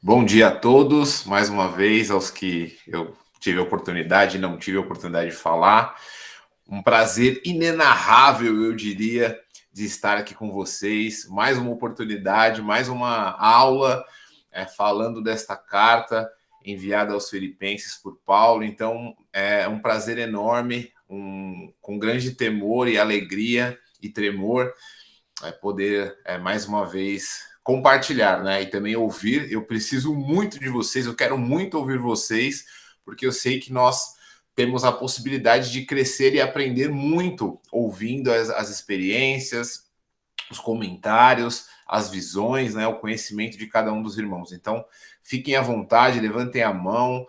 Bom dia a todos, mais uma vez, aos que eu tive a oportunidade e não tive a oportunidade de falar. Um prazer inenarrável, eu diria, de estar aqui com vocês. Mais uma oportunidade, mais uma aula falando desta carta enviada aos Filipenses por Paulo. Então, é um prazer enorme, com grande temor e alegria e tremor, poder mais uma vez compartilhar, né? E também ouvir. Eu preciso muito de vocês, eu quero muito ouvir vocês, porque eu sei que nós temos a possibilidade de crescer e aprender muito ouvindo as experiências, os comentários, as visões, né? O conhecimento de cada um dos irmãos. Então, fiquem à vontade, levantem a mão,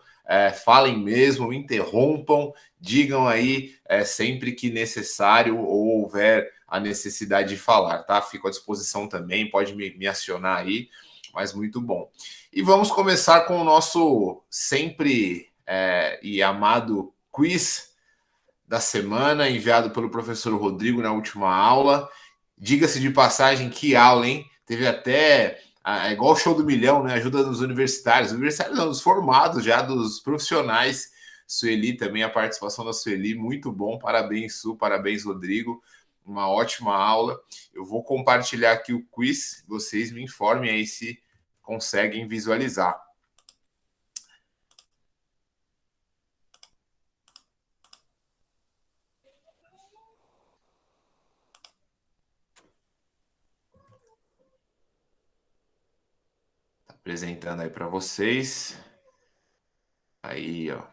falem mesmo, interrompam, digam aí sempre que necessário ou houver a necessidade de falar, tá? Fico à disposição também, pode me acionar aí, mas muito bom. E vamos começar com o nosso sempre e amado quiz da semana, enviado pelo professor Rodrigo na última aula. Diga-se de passagem, que aula, hein? Teve até, igual o show do milhão, né? Ajuda dos universitários. Universitários não, dos formados já, dos profissionais. Sueli também, a participação da Sueli, muito bom. Parabéns, Su, parabéns, Rodrigo. Uma ótima aula. Eu vou compartilhar aqui o quiz. Vocês me informem aí se conseguem visualizar. Tá apresentando aí para vocês. Aí, ó.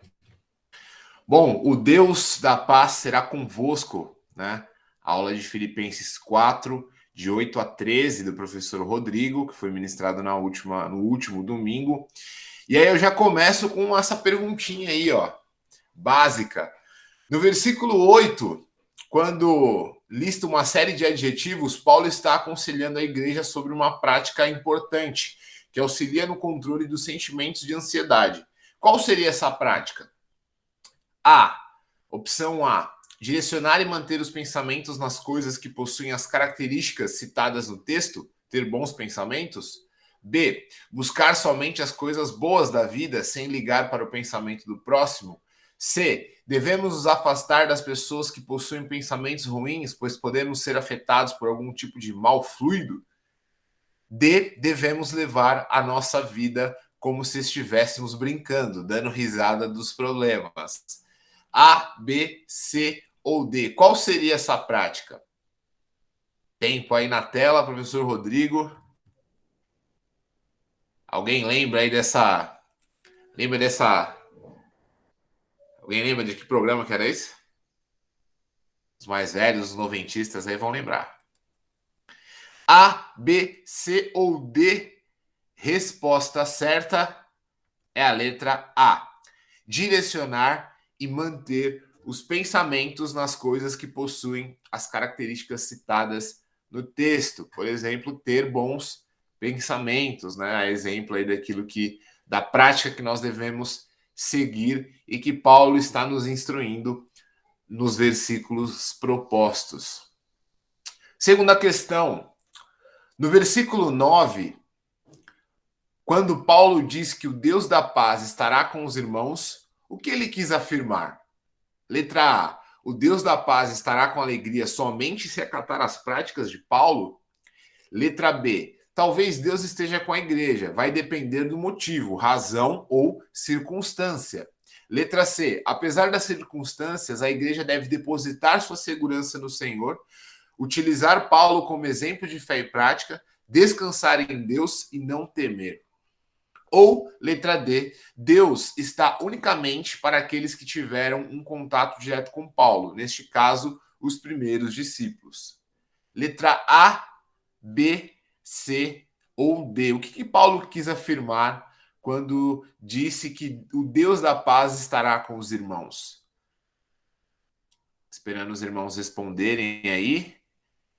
Bom, o Deus da paz será convosco, né? Aula de Filipenses 4, de 8 a 13, do professor Rodrigo, que foi ministrado no último domingo. E aí eu já começo com essa perguntinha aí, ó, básica. No versículo 8, quando lista uma série de adjetivos, Paulo está aconselhando a igreja sobre uma prática importante, que auxilia no controle dos sentimentos de ansiedade. Qual seria essa prática? Opção A. Direcionar e manter os pensamentos nas coisas que possuem as características citadas no texto, ter bons pensamentos. B. Buscar somente as coisas boas da vida sem ligar para o pensamento do próximo. C. Devemos nos afastar das pessoas que possuem pensamentos ruins, pois podemos ser afetados por algum tipo de mal fluido. D. Devemos levar a nossa vida como se estivéssemos brincando, dando risada dos problemas. A, B, C ou D? Qual seria essa prática? Tempo aí na tela, professor Rodrigo. Alguém lembra aí dessa... Lembra dessa... Alguém lembra de que programa que era esse? Os mais velhos, os noventistas aí vão lembrar. A, B, C ou D? Resposta certa é a letra A. Direcionar e manter os pensamentos nas coisas que possuem as características citadas no texto. Por exemplo, ter bons pensamentos, né? A exemplo aí da prática que nós devemos seguir e que Paulo está nos instruindo nos versículos propostos. Segunda questão. No versículo 9, quando Paulo diz que o Deus da paz estará com os irmãos, o que ele quis afirmar? Letra A. O Deus da paz estará com alegria somente se acatar as práticas de Paulo? Letra B. Talvez Deus esteja com a igreja. Vai depender do motivo, razão ou circunstância. Letra C. Apesar das circunstâncias, a igreja deve depositar sua segurança no Senhor, utilizar Paulo como exemplo de fé e prática, descansar em Deus e não temer. Ou, letra D, Deus está unicamente para aqueles que tiveram um contato direto com Paulo, neste caso, os primeiros discípulos. Letra A, B, C ou D. O que Paulo quis afirmar quando disse que o Deus da paz estará com os irmãos? Esperando os irmãos responderem aí.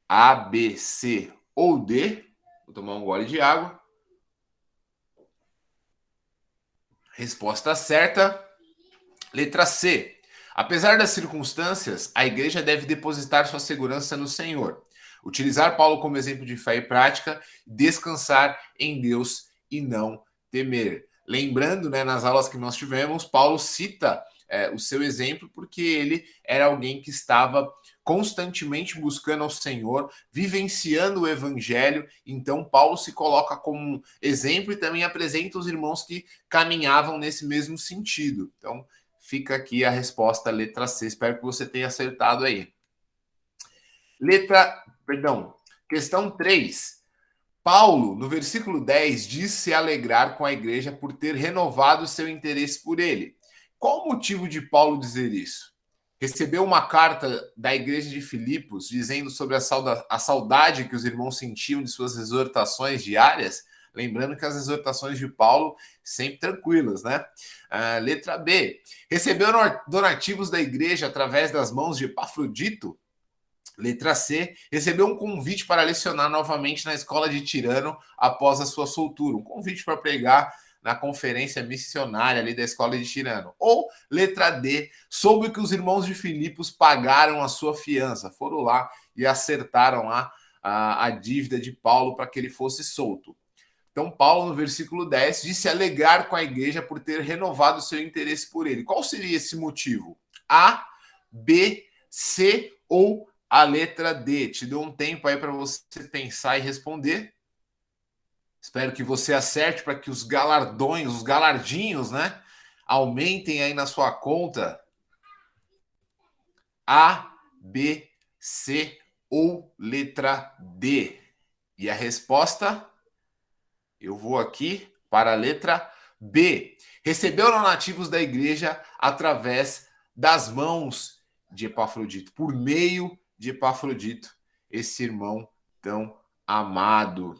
A, B, C ou D. Vou tomar um gole de água. Resposta certa, letra C. Apesar das circunstâncias, a igreja deve depositar sua segurança no Senhor, utilizar Paulo como exemplo de fé e prática, descansar em Deus e não temer. Lembrando, né, nas aulas que nós tivemos, Paulo cita o seu exemplo porque ele era alguém que estava constantemente buscando ao Senhor, vivenciando o evangelho. Então Paulo se coloca como um exemplo e também apresenta os irmãos que caminhavam nesse mesmo sentido. Então fica aqui a resposta, letra C. Espero que você tenha acertado aí. Questão 3. Paulo, no versículo 10, diz se alegrar com a igreja por ter renovado seu interesse por ele. Qual o motivo de Paulo dizer isso? Recebeu uma carta da igreja de Filipos dizendo sobre a saudade que os irmãos sentiam de suas exortações diárias? Lembrando que as exortações de Paulo sempre tranquilas, né? Letra B. Recebeu donativos da igreja através das mãos de Epafrodito? Letra C. Recebeu um convite para lecionar novamente na escola de Tirano após a sua soltura. Um convite para pregar na conferência missionária ali da escola de Tirano. Ou, letra D, soube que os irmãos de Filipos pagaram a sua fiança. Foram lá e acertaram lá a dívida de Paulo para que ele fosse solto. Então, Paulo, no versículo 10, disse alegrar com a igreja por ter renovado seu interesse por ele. Qual seria esse motivo? A, B, C ou a letra D? Te dou um tempo aí para você pensar e responder. Espero que você acerte para que os galardões, os galardinhos, né, aumentem aí na sua conta. A, B, C ou letra D? E a resposta, eu vou aqui para a letra B. Recebeu donativos da igreja através das mãos de Epafrodito, por meio de Epafrodito, esse irmão tão amado.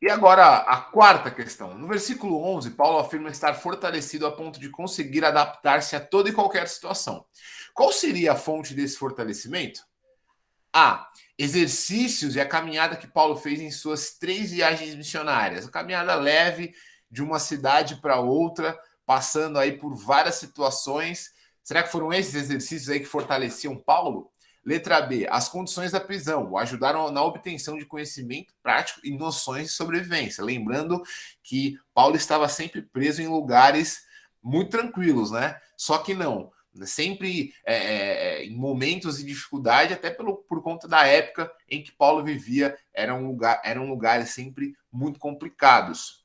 E agora a quarta questão. No versículo 11, Paulo afirma estar fortalecido a ponto de conseguir adaptar-se a toda e qualquer situação. Qual seria a fonte desse fortalecimento? A. Exercícios e a caminhada que Paulo fez em suas 3 viagens missionárias. A caminhada leve de uma cidade para outra, passando aí por várias situações. Será que foram esses exercícios aí que fortaleciam Paulo? Letra B. As condições da prisão o ajudaram na obtenção de conhecimento prático e noções de sobrevivência. Lembrando que Paulo estava sempre preso em lugares muito tranquilos, né? Só que não. Sempre em momentos de dificuldade, até por conta da época em que Paulo vivia, eram lugares sempre muito complicados.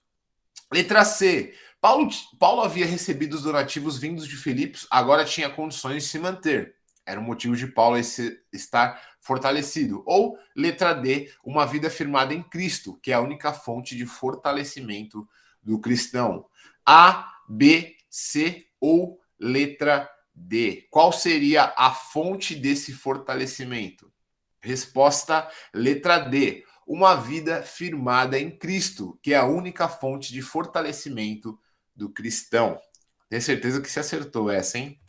Letra C. Paulo havia recebido os donativos vindos de Filipos, agora tinha condições de se manter. Era o motivo de Paulo estar fortalecido. Ou, letra D, uma vida firmada em Cristo, que é a única fonte de fortalecimento do cristão. A, B, C ou letra D. Qual seria a fonte desse fortalecimento? Resposta, letra D. Uma vida firmada em Cristo, que é a única fonte de fortalecimento do cristão. Tenho certeza que se acertou essa, hein?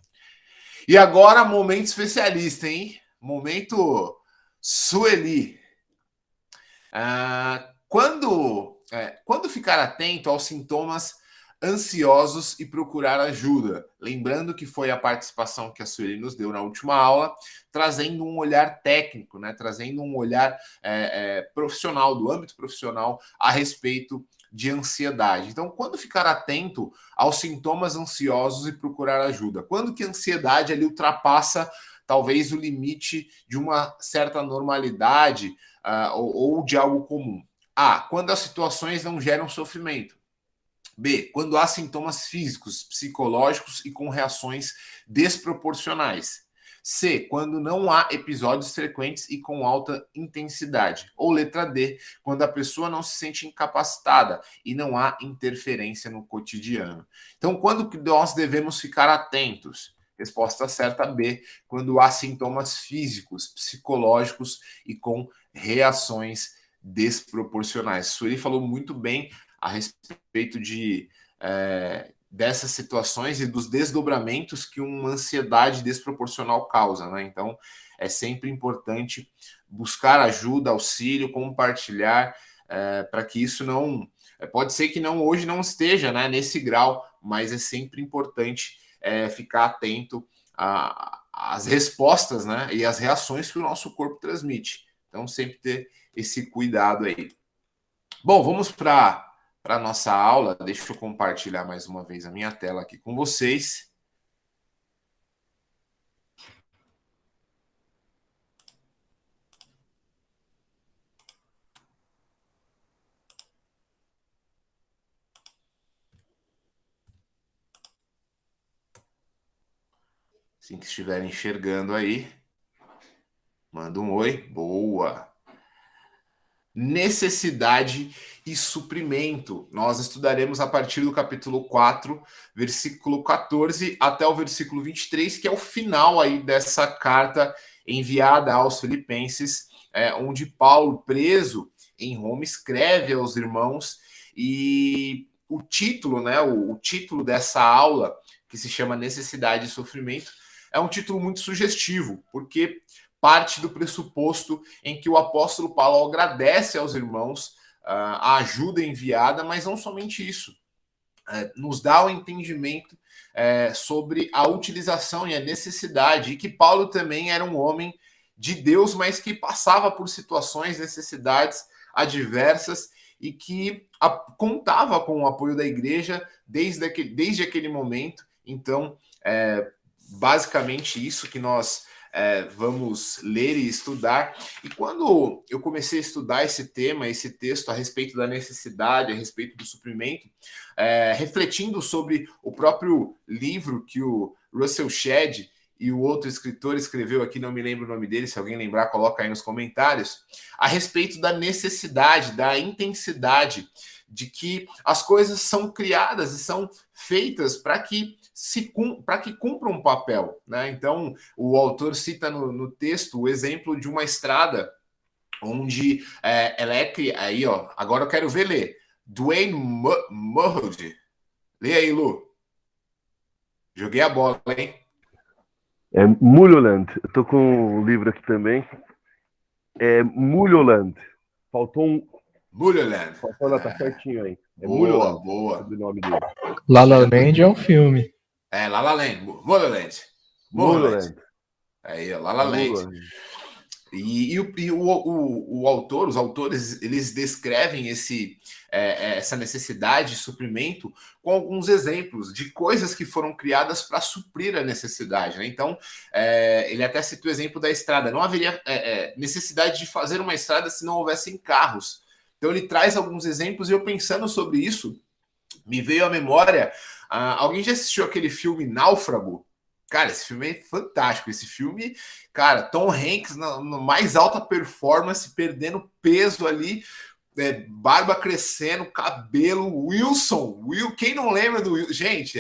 E agora, momento especialista, hein? Momento Sueli. Quando ficar atento aos sintomas ansiosos e procurar ajuda. Lembrando que foi a participação que a Sueli nos deu na última aula, trazendo um olhar técnico, né? Trazendo um olhar profissional, do âmbito profissional, a respeito de ansiedade. Então, quando ficar atento aos sintomas ansiosos e procurar ajuda? Quando que a ansiedade ali ultrapassa talvez o limite de uma certa normalidade ou de algo comum? A. Quando as situações não geram sofrimento. B. Quando há sintomas físicos, psicológicos e com reações desproporcionais. C. Quando não há episódios frequentes e com alta intensidade. Ou letra D. Quando a pessoa não se sente incapacitada e não há interferência no cotidiano. Então, quando que nós devemos ficar atentos? Resposta certa B. Quando há sintomas físicos, psicológicos e com reações desproporcionais. Sueli falou muito bem a respeito dessas situações e dos desdobramentos que uma ansiedade desproporcional causa, né? Então, é sempre importante buscar ajuda, auxílio, compartilhar, para que isso não... Pode ser que hoje não esteja, né, nesse grau, mas é sempre importante ficar atento às respostas, né, e às reações que o nosso corpo transmite. Então, sempre ter esse cuidado aí. Bom, vamos para para a nossa aula. Deixa eu compartilhar mais uma vez a minha tela aqui com vocês. Assim que estiverem enxergando aí, manda um oi. Boa! Necessidade e suprimento. Nós estudaremos a partir do capítulo 4, versículo 14 até o versículo 23, que é o final aí dessa carta enviada aos Filipenses, onde Paulo, preso em Roma, escreve aos irmãos, e o título, né, o título dessa aula, que se chama Necessidade e Sofrimento, é um título muito sugestivo, porque parte do pressuposto em que o apóstolo Paulo agradece aos irmãos a ajuda enviada, mas não somente isso, nos dá o entendimento sobre a utilização e a necessidade, e que Paulo também era um homem de Deus, mas que passava por situações, necessidades adversas, e que contava com o apoio da igreja desde aquele momento. Então, basicamente isso que nós vamos ler e estudar. E quando eu comecei a estudar esse tema, esse texto a respeito da necessidade, a respeito do suprimento, refletindo sobre o próprio livro que o Russell Shedd e o outro escritor escreveu aqui, não me lembro o nome dele, se alguém lembrar, coloca aí nos comentários, a respeito da necessidade, da intensidade de que as coisas são criadas e são feitas para que cumpram um papel, né? Então, o autor cita no texto o exemplo de uma estrada onde ela é criada. Aí, ó, agora eu quero ver ler. Dwayne Murd. Lê aí, Lu. Joguei a bola, hein? É Mulholland. Eu tô com o livro aqui também. É Mulholland. Faltou um. Mulholland. Faltou, tá certinho aí. É Boa, Mulholland. boa. O nome dele. La La Land é um filme. La La Land. Mulholland. Aí, La La Land. E o autor, os autores, eles descrevem essa necessidade de suprimento com alguns exemplos de coisas que foram criadas para suprir a necessidade, né? Então, ele até cita o exemplo da estrada. Não haveria necessidade de fazer uma estrada se não houvessem carros. Então, ele traz alguns exemplos, e eu pensando sobre isso, me veio à memória. Alguém já assistiu aquele filme Náufrago? Cara, esse filme é fantástico. Esse filme, cara, Tom Hanks na mais alta performance, perdendo peso ali, barba crescendo, cabelo, quem não lembra do Wilson? Gente,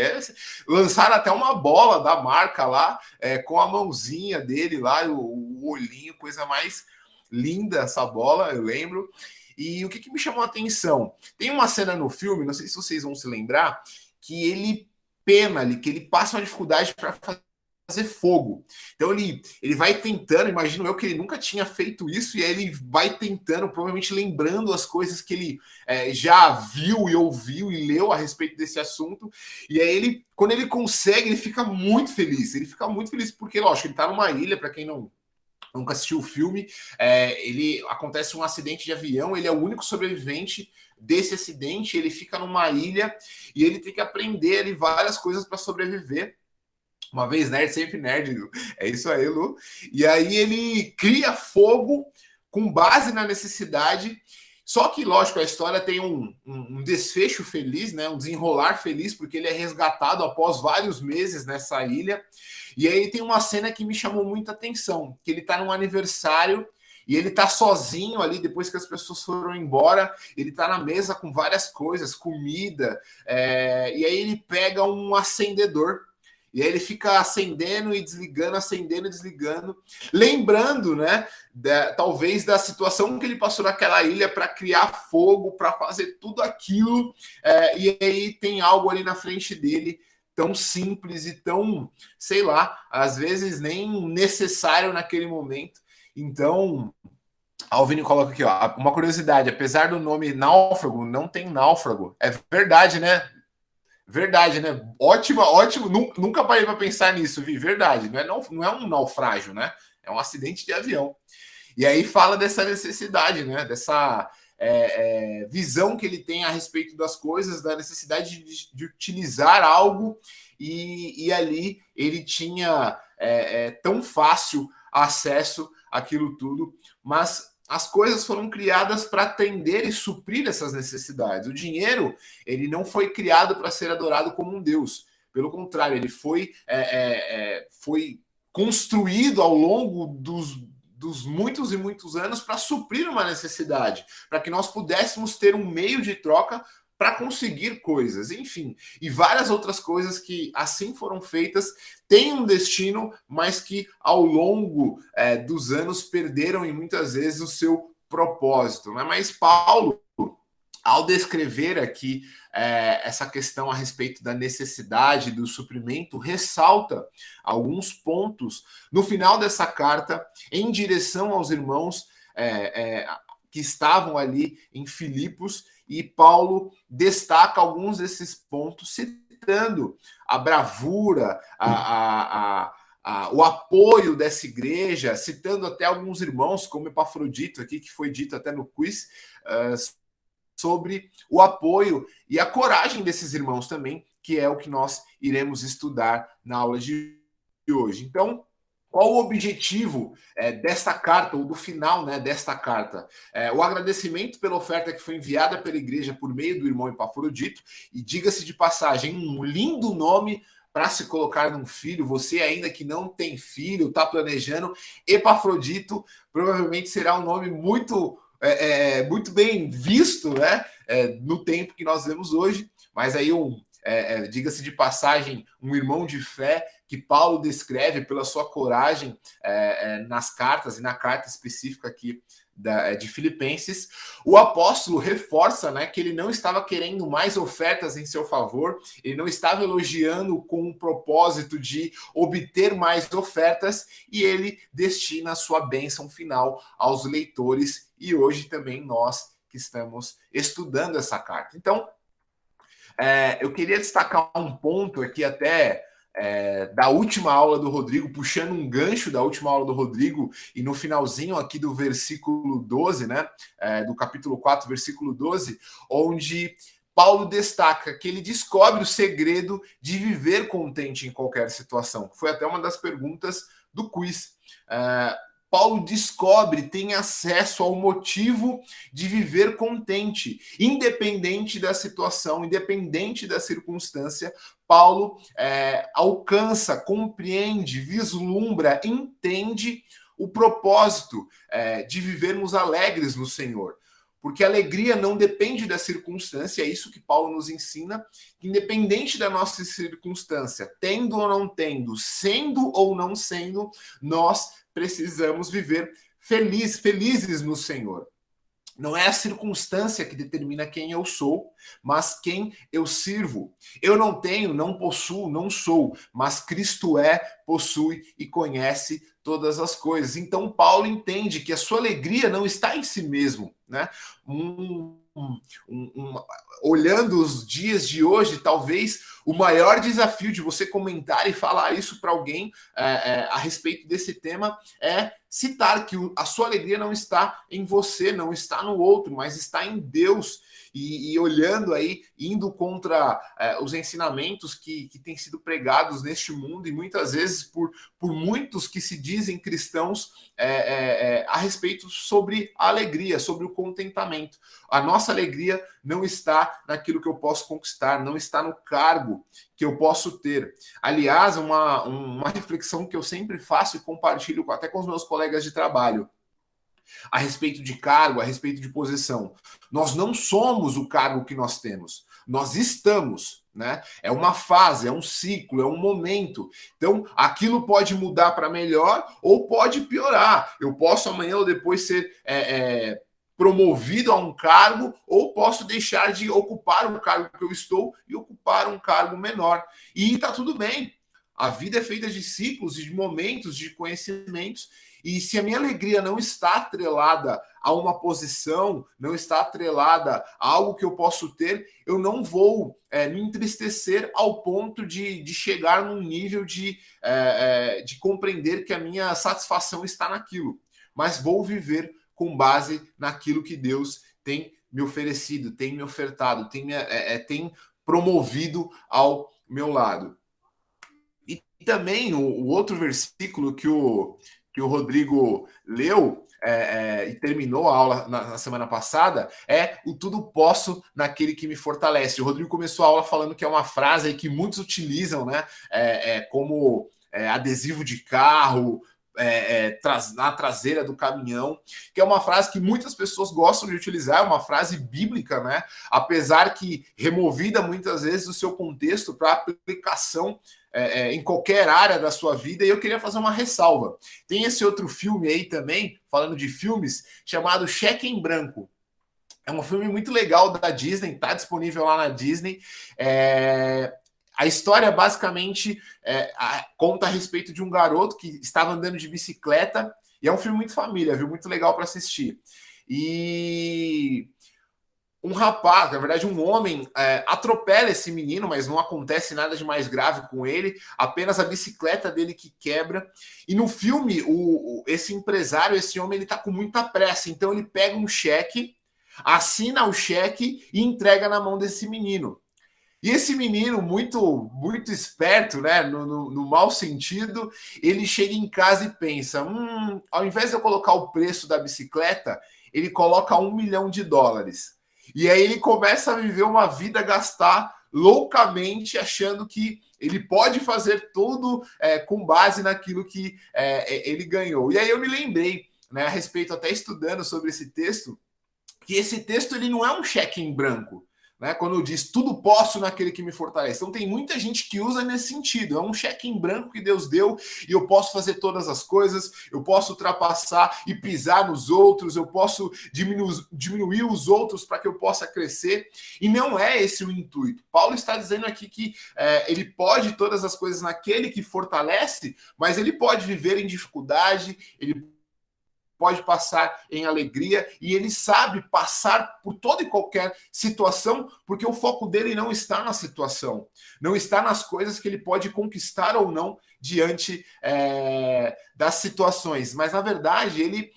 lançaram até uma bola da marca lá, com a mãozinha dele lá, o olhinho, coisa mais linda essa bola, eu lembro. E o que me chamou a atenção? Tem uma cena no filme, não sei se vocês vão se lembrar, que ele pena ali, que ele passa uma dificuldade para fazer fogo. Então ele vai tentando, imagino eu que ele nunca tinha feito isso, e aí ele vai tentando, provavelmente lembrando as coisas que ele já viu e ouviu e leu a respeito desse assunto, e aí quando ele consegue, ele fica muito feliz. Ele fica muito feliz porque, lógico, ele está numa ilha, para quem nunca assistiu o filme, acontece um acidente de avião, ele é o único sobrevivente desse acidente, ele fica numa ilha e ele tem que aprender ali várias coisas para sobreviver. Uma vez nerd, sempre nerd, Lu. É isso aí, Lu. E aí ele cria fogo com base na necessidade. Só que, lógico, a história tem um desfecho feliz, né? Um desenrolar feliz, porque ele é resgatado após vários meses nessa ilha. E aí tem uma cena que me chamou muita atenção, que ele está num aniversário e ele tá sozinho ali, depois que as pessoas foram embora, ele tá na mesa com várias coisas, comida, e aí ele pega um acendedor, e aí ele fica acendendo e desligando, lembrando, né, talvez da situação que ele passou naquela ilha para criar fogo, para fazer tudo aquilo, e aí tem algo ali na frente dele, tão simples e tão, sei lá, às vezes nem necessário naquele momento. Então, a Alvine coloca aqui, ó, uma curiosidade, apesar do nome náufrago, não tem náufrago. É verdade, né? Verdade, né? Ótimo. Nunca parei para pensar nisso, Vi. Verdade. Não é um naufrágio, né? É um acidente de avião. E aí fala dessa necessidade, né? visão que ele tem a respeito das coisas, da necessidade de utilizar algo, e ali ele tinha tão fácil acesso àquilo tudo, mas as coisas foram criadas para atender e suprir essas necessidades. O dinheiro, ele não foi criado para ser adorado como um Deus. Pelo contrário, ele foi construído ao longo dos muitos e muitos anos para suprir uma necessidade, para que nós pudéssemos ter um meio de troca para conseguir coisas, enfim, e várias outras coisas que assim foram feitas, têm um destino, mas que ao longo dos anos perderam e muitas vezes o seu propósito, né? Mas Paulo, ao descrever aqui essa questão a respeito da necessidade do suprimento, ressalta alguns pontos no final dessa carta em direção aos irmãos que estavam ali em Filipos, e Paulo destaca alguns desses pontos, citando a bravura, o apoio dessa igreja, citando até alguns irmãos, como Epafrodito aqui, que foi dito até no quiz, sobre o apoio e a coragem desses irmãos também, que é o que nós iremos estudar na aula de hoje. Então, qual o objetivo desta carta, ou do final, né, desta carta? O agradecimento pela oferta que foi enviada pela igreja por meio do irmão Epafrodito, e diga-se de passagem, um lindo nome para se colocar num filho. Você ainda que não tem filho, está planejando, Epafrodito provavelmente será um nome muito bem visto, né, no tempo que nós vemos hoje, mas aí diga-se de passagem, um irmão de fé que Paulo descreve pela sua coragem nas cartas, e na carta específica aqui de Filipenses. O apóstolo reforça, né, que ele não estava querendo mais ofertas em seu favor, ele não estava elogiando com o propósito de obter mais ofertas, e ele destina a sua bênção final aos leitores, e hoje também nós que estamos estudando essa carta. Então, eu queria destacar um ponto aqui até da última aula do Rodrigo, puxando um gancho da última aula do Rodrigo, e no finalzinho aqui do versículo 12, né, do capítulo 4, versículo 12, onde Paulo destaca que ele descobre o segredo de viver contente em qualquer situação. Foi até uma das perguntas do quiz. Paulo descobre, tem acesso ao motivo de viver contente, independente da situação, independente da circunstância. Paulo alcança, compreende, vislumbra, entende o propósito de vivermos alegres no Senhor. Porque a alegria não depende da circunstância, é isso que Paulo nos ensina, independente da nossa circunstância, tendo ou não tendo, sendo ou não sendo, nós precisamos viver felizes no Senhor. Não é a circunstância que determina quem eu sou, mas quem eu sirvo. Eu não tenho, não possuo, não sou, mas Cristo possui e conhece todas as coisas. Então Paulo entende que a sua alegria não está em si mesmo, né? Olhando os dias de hoje, talvez o maior desafio de você comentar e falar isso para alguém a respeito desse tema é citar que a sua alegria não está em você, não está no outro, mas está em Deus. E olhando aí, indo contra os ensinamentos que têm sido pregados neste mundo, e muitas vezes por muitos que se dizem cristãos, a respeito sobre a alegria, sobre o contentamento. A nossa alegria não está naquilo que eu posso conquistar, não está no cargo que eu posso ter. Aliás, uma reflexão que eu sempre faço e compartilho até com os meus colegas de trabalho, a respeito de cargo, a respeito de posição. Nós não somos o cargo que nós temos, nós estamos, né? É uma fase, é um ciclo, é um momento. Então, aquilo pode mudar para melhor ou pode piorar. Eu posso amanhã ou depois ser promovido a um cargo, ou posso deixar de ocupar o cargo que eu estou e ocupar um cargo menor. E está tudo bem. A vida é feita de ciclos, de momentos, de conhecimentos. E se a minha alegria não está atrelada a uma posição, não está atrelada a algo que eu posso ter, eu não vou me entristecer ao ponto de chegar num nível de compreender que a minha satisfação está naquilo. Mas vou viver com base naquilo que Deus tem me oferecido, tem me ofertado, tem promovido ao meu lado. E também o outro versículo que o Rodrigo leu e terminou a aula na semana passada é o tudo posso naquele que me fortalece. O Rodrigo começou a aula falando que é uma frase aí que muitos utilizam, né, como adesivo de carro, na traseira do caminhão, que é uma frase que muitas pessoas gostam de utilizar, é uma frase bíblica, né? Apesar que removida muitas vezes do seu contexto para aplicação em qualquer área da sua vida. E eu queria fazer uma ressalva. Tem esse outro filme aí também, falando de filmes, chamado Cheque em Branco. É um filme muito legal da Disney, está disponível lá na Disney. A história basicamente conta a respeito de um garoto que estava andando de bicicleta, e é um filme muito família, viu? Muito legal para assistir. E um rapaz, na verdade um homem, atropela esse menino, mas não acontece nada de mais grave com ele, apenas a bicicleta dele que quebra. E no filme, esse empresário, esse homem, ele está com muita pressa, então ele pega um cheque, assina o cheque e entrega na mão desse menino. E esse menino, muito muito esperto, né, no mau sentido, ele chega em casa e pensa, ao invés de eu colocar o preço da bicicleta, ele coloca $1 milhão. E aí ele começa a viver uma vida, gastar loucamente, achando que ele pode fazer tudo com base naquilo que ele ganhou. E aí eu me lembrei, né, a respeito, até estudando sobre esse texto, que esse texto ele não é um cheque em branco. Né, quando diz tudo posso naquele que me fortalece. Então tem muita gente que usa nesse sentido. É um cheque em branco que Deus deu e eu posso fazer todas as coisas, eu posso ultrapassar e pisar nos outros, eu posso diminuir os outros para que eu possa crescer. E não é esse o intuito. Paulo está dizendo aqui que ele pode todas as coisas naquele que fortalece, mas ele pode viver em dificuldade, ele pode passar em alegria, e ele sabe passar por toda e qualquer situação, porque o foco dele não está na situação, não está nas coisas que ele pode conquistar ou não diante das situações, mas na verdade ele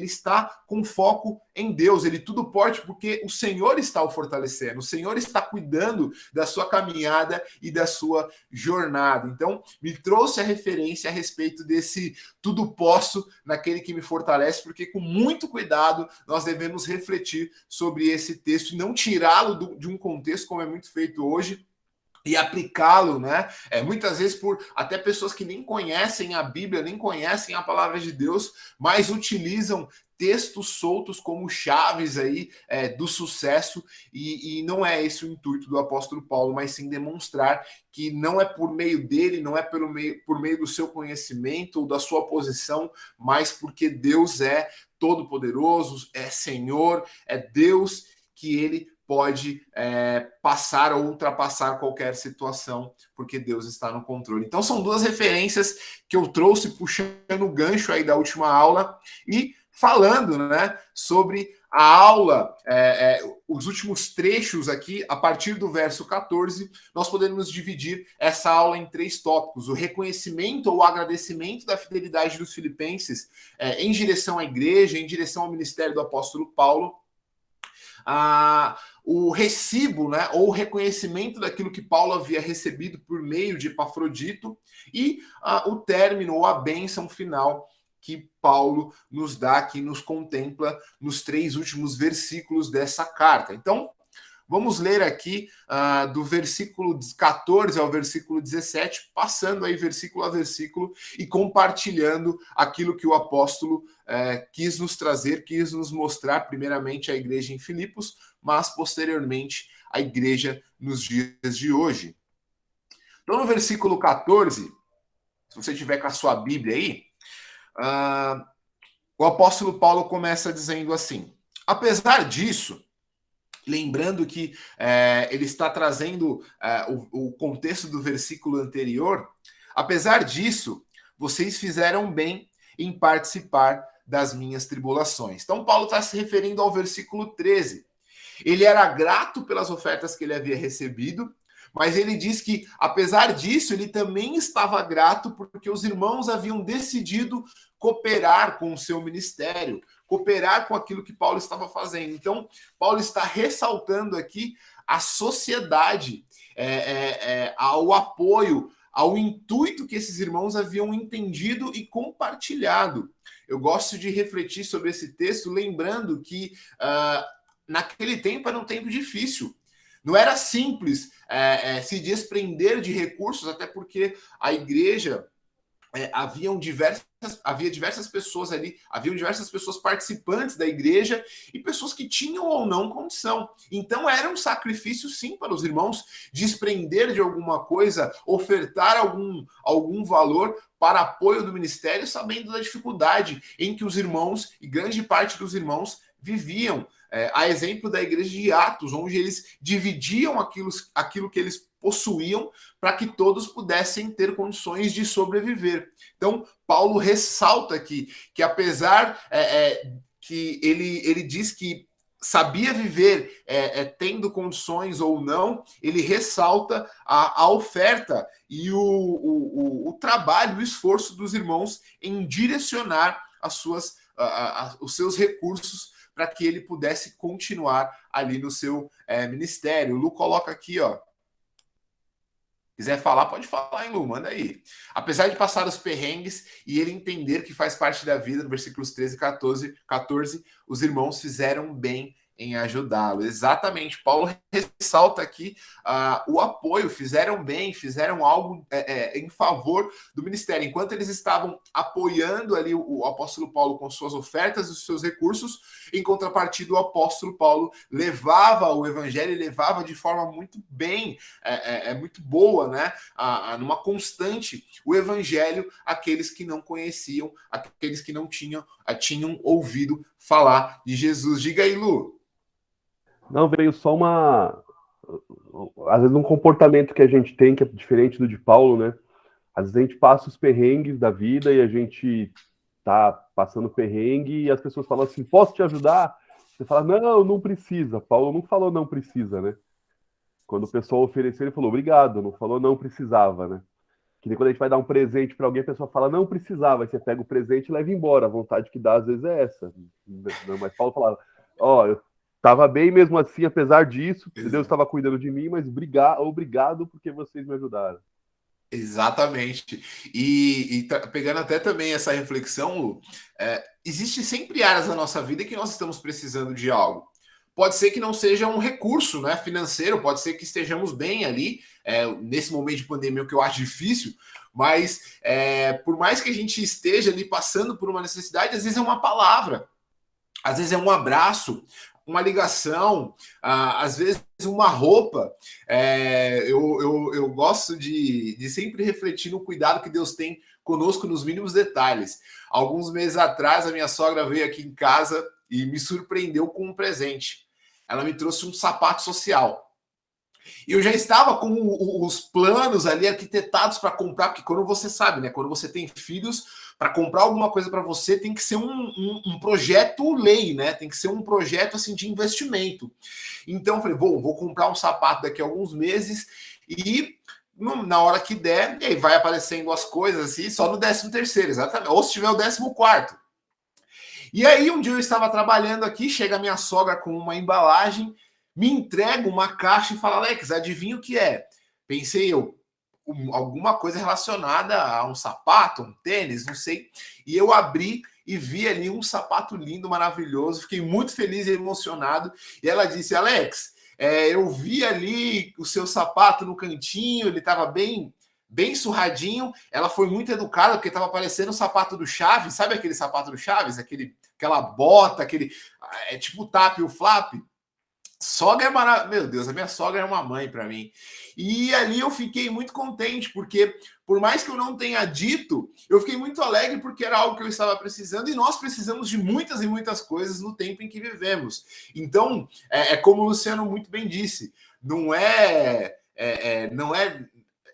está com foco em Deus, ele tudo pode porque o Senhor está o fortalecendo, o Senhor está cuidando da sua caminhada e da sua jornada. Então me trouxe a referência a respeito desse tudo posso naquele que me fortalece, porque com muito cuidado nós devemos refletir sobre esse texto e não tirá-lo de um contexto como é muito feito hoje, e aplicá-lo, né? Muitas vezes por até pessoas que nem conhecem a Bíblia, nem conhecem a palavra de Deus, mas utilizam textos soltos como chaves aí do sucesso, e não é esse o intuito do apóstolo Paulo, mas sim demonstrar que não é por meio dele, não é por meio do seu conhecimento ou da sua posição, mas porque Deus é todo-poderoso, é Senhor, é Deus que ele pode passar ou ultrapassar qualquer situação, porque Deus está no controle. Então são duas referências que eu trouxe puxando o gancho aí da última aula e falando, né, sobre a aula, os últimos trechos aqui, a partir do verso 14, nós podemos dividir essa aula em 3 tópicos: o reconhecimento ou agradecimento da fidelidade dos filipenses em direção à igreja, em direção ao ministério do apóstolo Paulo, o recibo, né, ou o reconhecimento daquilo que Paulo havia recebido por meio de Epafrodito, e o término ou a bênção final que Paulo nos dá, que nos contempla nos 3 últimos versículos dessa carta. Então, vamos ler aqui do versículo 14 ao versículo 17, passando aí versículo a versículo e compartilhando aquilo que o apóstolo quis nos trazer, quis nos mostrar, primeiramente a igreja em Filipos, mas posteriormente a igreja nos dias de hoje. Então, no versículo 14, se você tiver com a sua Bíblia aí, o apóstolo Paulo começa dizendo assim: apesar disso, lembrando que ele está trazendo o contexto do versículo anterior, apesar disso, vocês fizeram bem em participar das minhas tribulações. Então, Paulo está se referindo ao versículo 13. Ele era grato pelas ofertas que ele havia recebido, mas ele diz que, apesar disso, ele também estava grato porque os irmãos haviam decidido cooperar com o seu ministério, cooperar com aquilo que Paulo estava fazendo. Então, Paulo está ressaltando aqui a sociedade, ao apoio, ao intuito que esses irmãos haviam entendido e compartilhado. Eu gosto de refletir sobre esse texto, lembrando que naquele tempo era um tempo difícil. Não era simples se desprender de recursos, até porque a igreja havia diversas pessoas ali, haviam diversas pessoas participantes da igreja e pessoas que tinham ou não condição. Então era um sacrifício, sim, para os irmãos desprender de alguma coisa, ofertar algum valor para apoio do ministério, sabendo da dificuldade em que os irmãos, e grande parte dos irmãos, viviam. A exemplo da igreja de Atos, onde eles dividiam aquilo que eles possuíam para que todos pudessem ter condições de sobreviver. Então, Paulo ressalta aqui que apesar que ele diz que sabia viver tendo condições ou não, ele ressalta a oferta e o trabalho, o esforço dos irmãos em direcionar os seus recursos para que ele pudesse continuar ali no seu ministério. O Lu coloca aqui, ó. Quiser falar, pode falar, hein, Lu? Manda aí. Apesar de passar os perrengues e ele entender que faz parte da vida, no versículos 13 e 14, os irmãos fizeram bem em ajudá-lo. Exatamente. Paulo ressalta aqui o apoio, fizeram bem, fizeram algo em favor do ministério. Enquanto eles estavam apoiando ali o apóstolo Paulo com suas ofertas e os seus recursos, em contrapartida, o apóstolo Paulo levava o evangelho e levava de forma muito bem, muito boa, né? Numa constante, o evangelho àqueles que não conheciam, aqueles que não tinham ouvido falar de Jesus. Diga aí, Lu. Não, veio só às vezes um comportamento que a gente tem que é diferente do de Paulo, né? Às vezes a gente passa os perrengues da vida e a gente tá passando perrengue e as pessoas falam assim, posso te ajudar? Você fala, não precisa. Paulo não falou não precisa, né? Quando o pessoal ofereceu, ele falou obrigado, não falou não precisava, né? Que nem quando a gente vai dar um presente para alguém, a pessoa fala não precisava, aí você pega o presente e leva embora. A vontade que dá às vezes é essa. Não, mas Paulo falava, eu estava bem mesmo assim, apesar disso, Deus estava cuidando de mim, mas obrigado porque vocês me ajudaram. Exatamente. E pegando até também essa reflexão, Lu, existe sempre áreas da nossa vida que nós estamos precisando de algo. Pode ser que não seja um recurso, né, financeiro, pode ser que estejamos bem ali, nesse momento de pandemia, o que eu acho difícil, mas por mais que a gente esteja ali passando por uma necessidade, às vezes é uma palavra, às vezes é um abraço, uma ligação, às vezes uma roupa. Eu gosto de sempre refletir no cuidado que Deus tem conosco nos mínimos detalhes. Alguns meses atrás, a minha sogra veio aqui em casa e me surpreendeu com um presente. Ela me trouxe um sapato social. E eu já estava com os planos ali arquitetados para comprar, porque quando você sabe, né? Quando você tem filhos, para comprar alguma coisa para você tem que ser um projeto lei, né? Tem que ser um projeto assim de investimento. Então eu falei, vou comprar um sapato daqui a alguns meses e na hora que der, e aí vai aparecendo as coisas assim, só no 13º, exatamente. Ou se tiver o 14º. E aí um dia eu estava trabalhando aqui, chega a minha sogra com uma embalagem, me entrega uma caixa e fala, Alex, adivinha o que é? Pensei eu, alguma coisa relacionada a um sapato, um tênis, não sei. E eu abri e vi ali um sapato lindo, maravilhoso. Fiquei muito feliz e emocionado. E ela disse, Alex, eu vi ali o seu sapato no cantinho, ele estava bem surradinho. Ela foi muito educada, porque estava parecendo o sapato do Chaves. Sabe aquele sapato do Chaves? Aquela bota, tipo o tap e o flap. Sogra é maravilhosa. Meu Deus, a minha sogra é uma mãe para mim. E ali eu fiquei muito contente, porque por mais que eu não tenha dito, eu fiquei muito alegre porque era algo que eu estava precisando e nós precisamos de muitas e muitas coisas no tempo em que vivemos. Então, como o Luciano muito bem disse, não é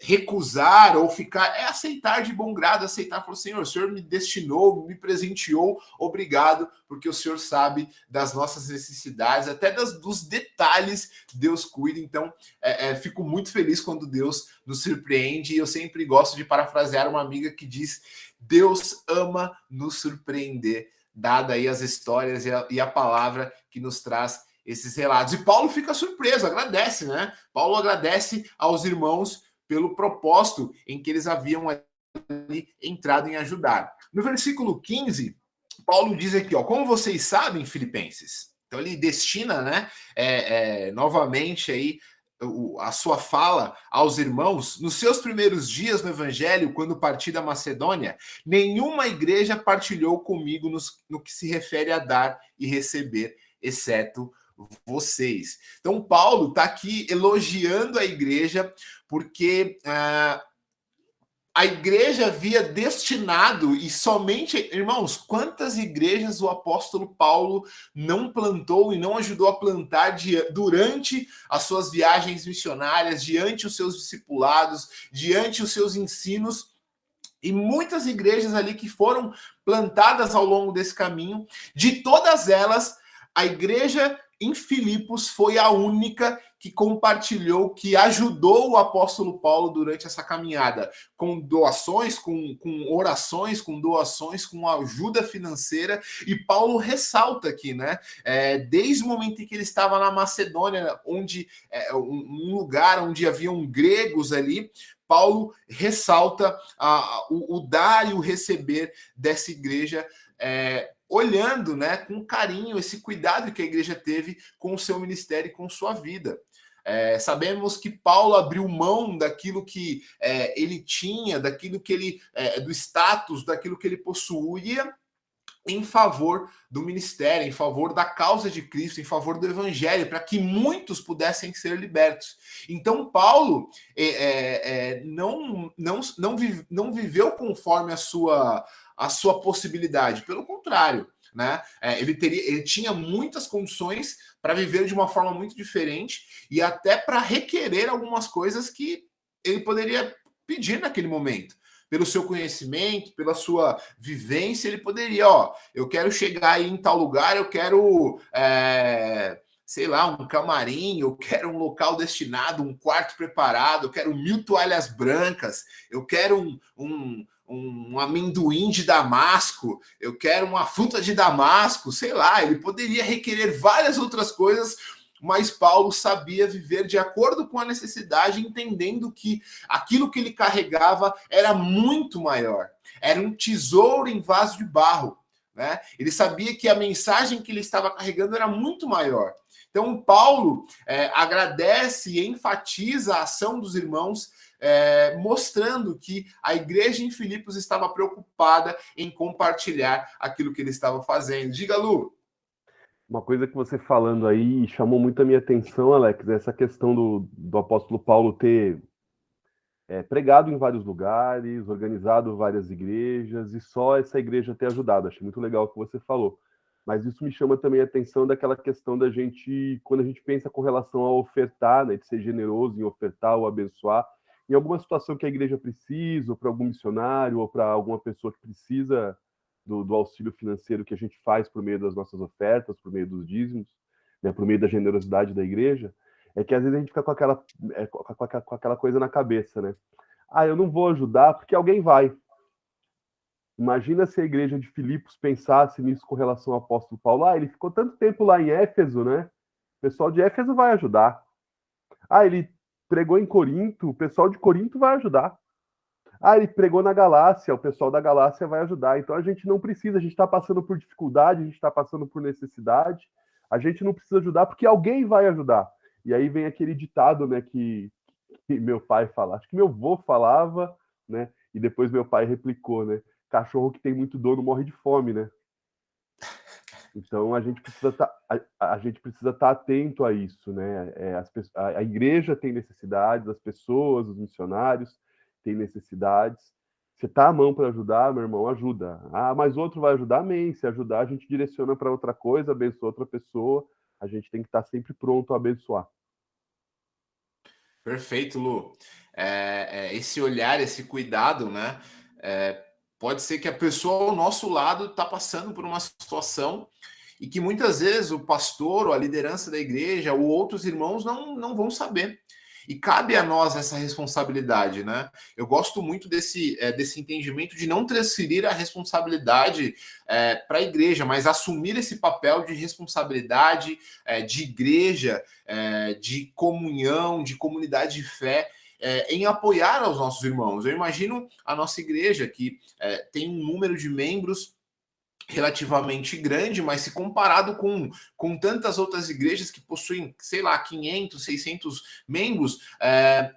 recusar ou ficar, é aceitar de bom grado, aceitar, falar, Senhor, o Senhor me destinou, me presenteou, obrigado, porque o Senhor sabe das nossas necessidades, até dos detalhes Deus cuida. Então, fico muito feliz quando Deus nos surpreende, e eu sempre gosto de parafrasear uma amiga que diz: Deus ama nos surpreender, dada aí as histórias e a palavra que nos traz esses relatos. E Paulo fica surpreso, agradece, né? Paulo agradece aos irmãos pelo propósito em que eles haviam ali entrado em ajudar. No versículo 15, Paulo diz aqui, ó, como vocês sabem, filipenses. Então ele destina, né, novamente aí a sua fala aos irmãos. Nos seus primeiros dias no evangelho, quando parti da Macedônia, nenhuma igreja partilhou comigo no que se refere a dar e receber, exceto vocês. Então Paulo está aqui elogiando a igreja, porque a igreja havia destinado, e somente, irmãos, quantas igrejas o apóstolo Paulo não plantou e não ajudou a plantar durante as suas viagens missionárias, diante os seus discipulados, diante os seus ensinos, e muitas igrejas ali que foram plantadas ao longo desse caminho. De todas elas, a igreja em Filipos foi a única que compartilhou, que ajudou o apóstolo Paulo durante essa caminhada, com doações, com orações, com doações, com ajuda financeira. E Paulo ressalta aqui, né? Desde o momento em que ele estava na Macedônia, onde um lugar onde haviam gregos ali, Paulo ressalta o dar e o receber dessa igreja, olhando, né, com carinho esse cuidado que a igreja teve com o seu ministério e com sua vida. Sabemos que Paulo abriu mão daquilo que ele tinha, daquilo que ele, do status, daquilo que ele possuía, em favor do ministério, em favor da causa de Cristo, em favor do evangelho, para que muitos pudessem ser libertos. Então Paulo não viveu conforme a sua possibilidade, pelo contrário, né? Ele tinha muitas condições para viver de uma forma muito diferente e até para requerer algumas coisas que ele poderia pedir naquele momento. Pelo seu conhecimento, pela sua vivência, ele poderia, eu quero chegar aí em tal lugar, eu quero, sei lá, um camarim, eu quero um local destinado, um quarto preparado, eu quero 1000 toalhas brancas, eu quero um amendoim de Damasco, eu quero uma fruta de Damasco, sei lá, ele poderia requerer várias outras coisas, mas Paulo sabia viver de acordo com a necessidade, entendendo que aquilo que ele carregava era muito maior, era um tesouro em vaso de barro, né? Ele sabia que a mensagem que ele estava carregando era muito maior. Então Paulo agradece e enfatiza a ação dos irmãos, mostrando que a igreja em Filipos estava preocupada em compartilhar aquilo que ele estava fazendo. Diga, Lu. Uma coisa que você falando aí chamou muito a minha atenção, Alex, é essa questão do apóstolo Paulo ter pregado em vários lugares, organizado várias igrejas, e só essa igreja ter ajudado. Achei muito legal o que você falou. Mas isso me chama também a atenção daquela questão da gente, quando a gente pensa com relação a ofertar, né, de ser generoso em ofertar ou abençoar, em alguma situação que a igreja precisa, ou para algum missionário, ou para alguma pessoa que precisa do auxílio financeiro que a gente faz por meio das nossas ofertas, por meio dos dízimos, né, por meio da generosidade da igreja, é que às vezes a gente fica com aquela coisa na cabeça, né? Eu não vou ajudar porque alguém vai. Imagina se a igreja de Filipos pensasse nisso com relação ao apóstolo Paulo. Ele ficou tanto tempo lá em Éfeso, né? O pessoal de Éfeso vai ajudar. Ele pregou em Corinto, o pessoal de Corinto vai ajudar. Ele pregou na Galácia, o pessoal da Galácia vai ajudar. Então a gente não precisa, a gente está passando por dificuldade, a gente está passando por necessidade, a gente não precisa ajudar porque alguém vai ajudar. E aí vem aquele ditado, né, que meu pai fala, acho que meu avô falava, né, e depois meu pai replicou, né, cachorro que tem muito dono morre de fome, né? Então a gente precisa estar atento a isso, né? A igreja tem necessidades, as pessoas, os missionários têm necessidades. Você tá à mão para ajudar, meu irmão, ajuda. Mas outro vai ajudar, amém. Se ajudar, a gente direciona para outra coisa, abençoa outra pessoa. A gente tem que estar sempre pronto a abençoar. Perfeito, Lu. esse olhar, esse cuidado, né? Pode ser que a pessoa ao nosso lado está passando por uma situação e que muitas vezes o pastor ou a liderança da igreja ou outros irmãos não vão saber. E cabe a nós essa responsabilidade, né? Eu gosto muito desse entendimento de não transferir a responsabilidade para a igreja, mas assumir esse papel de responsabilidade, de igreja, de comunhão, de comunidade de fé, em apoiar aos nossos irmãos. Eu imagino a nossa igreja, que tem um número de membros relativamente grande, mas se comparado com tantas outras igrejas que possuem, sei lá, 500, 600 membros,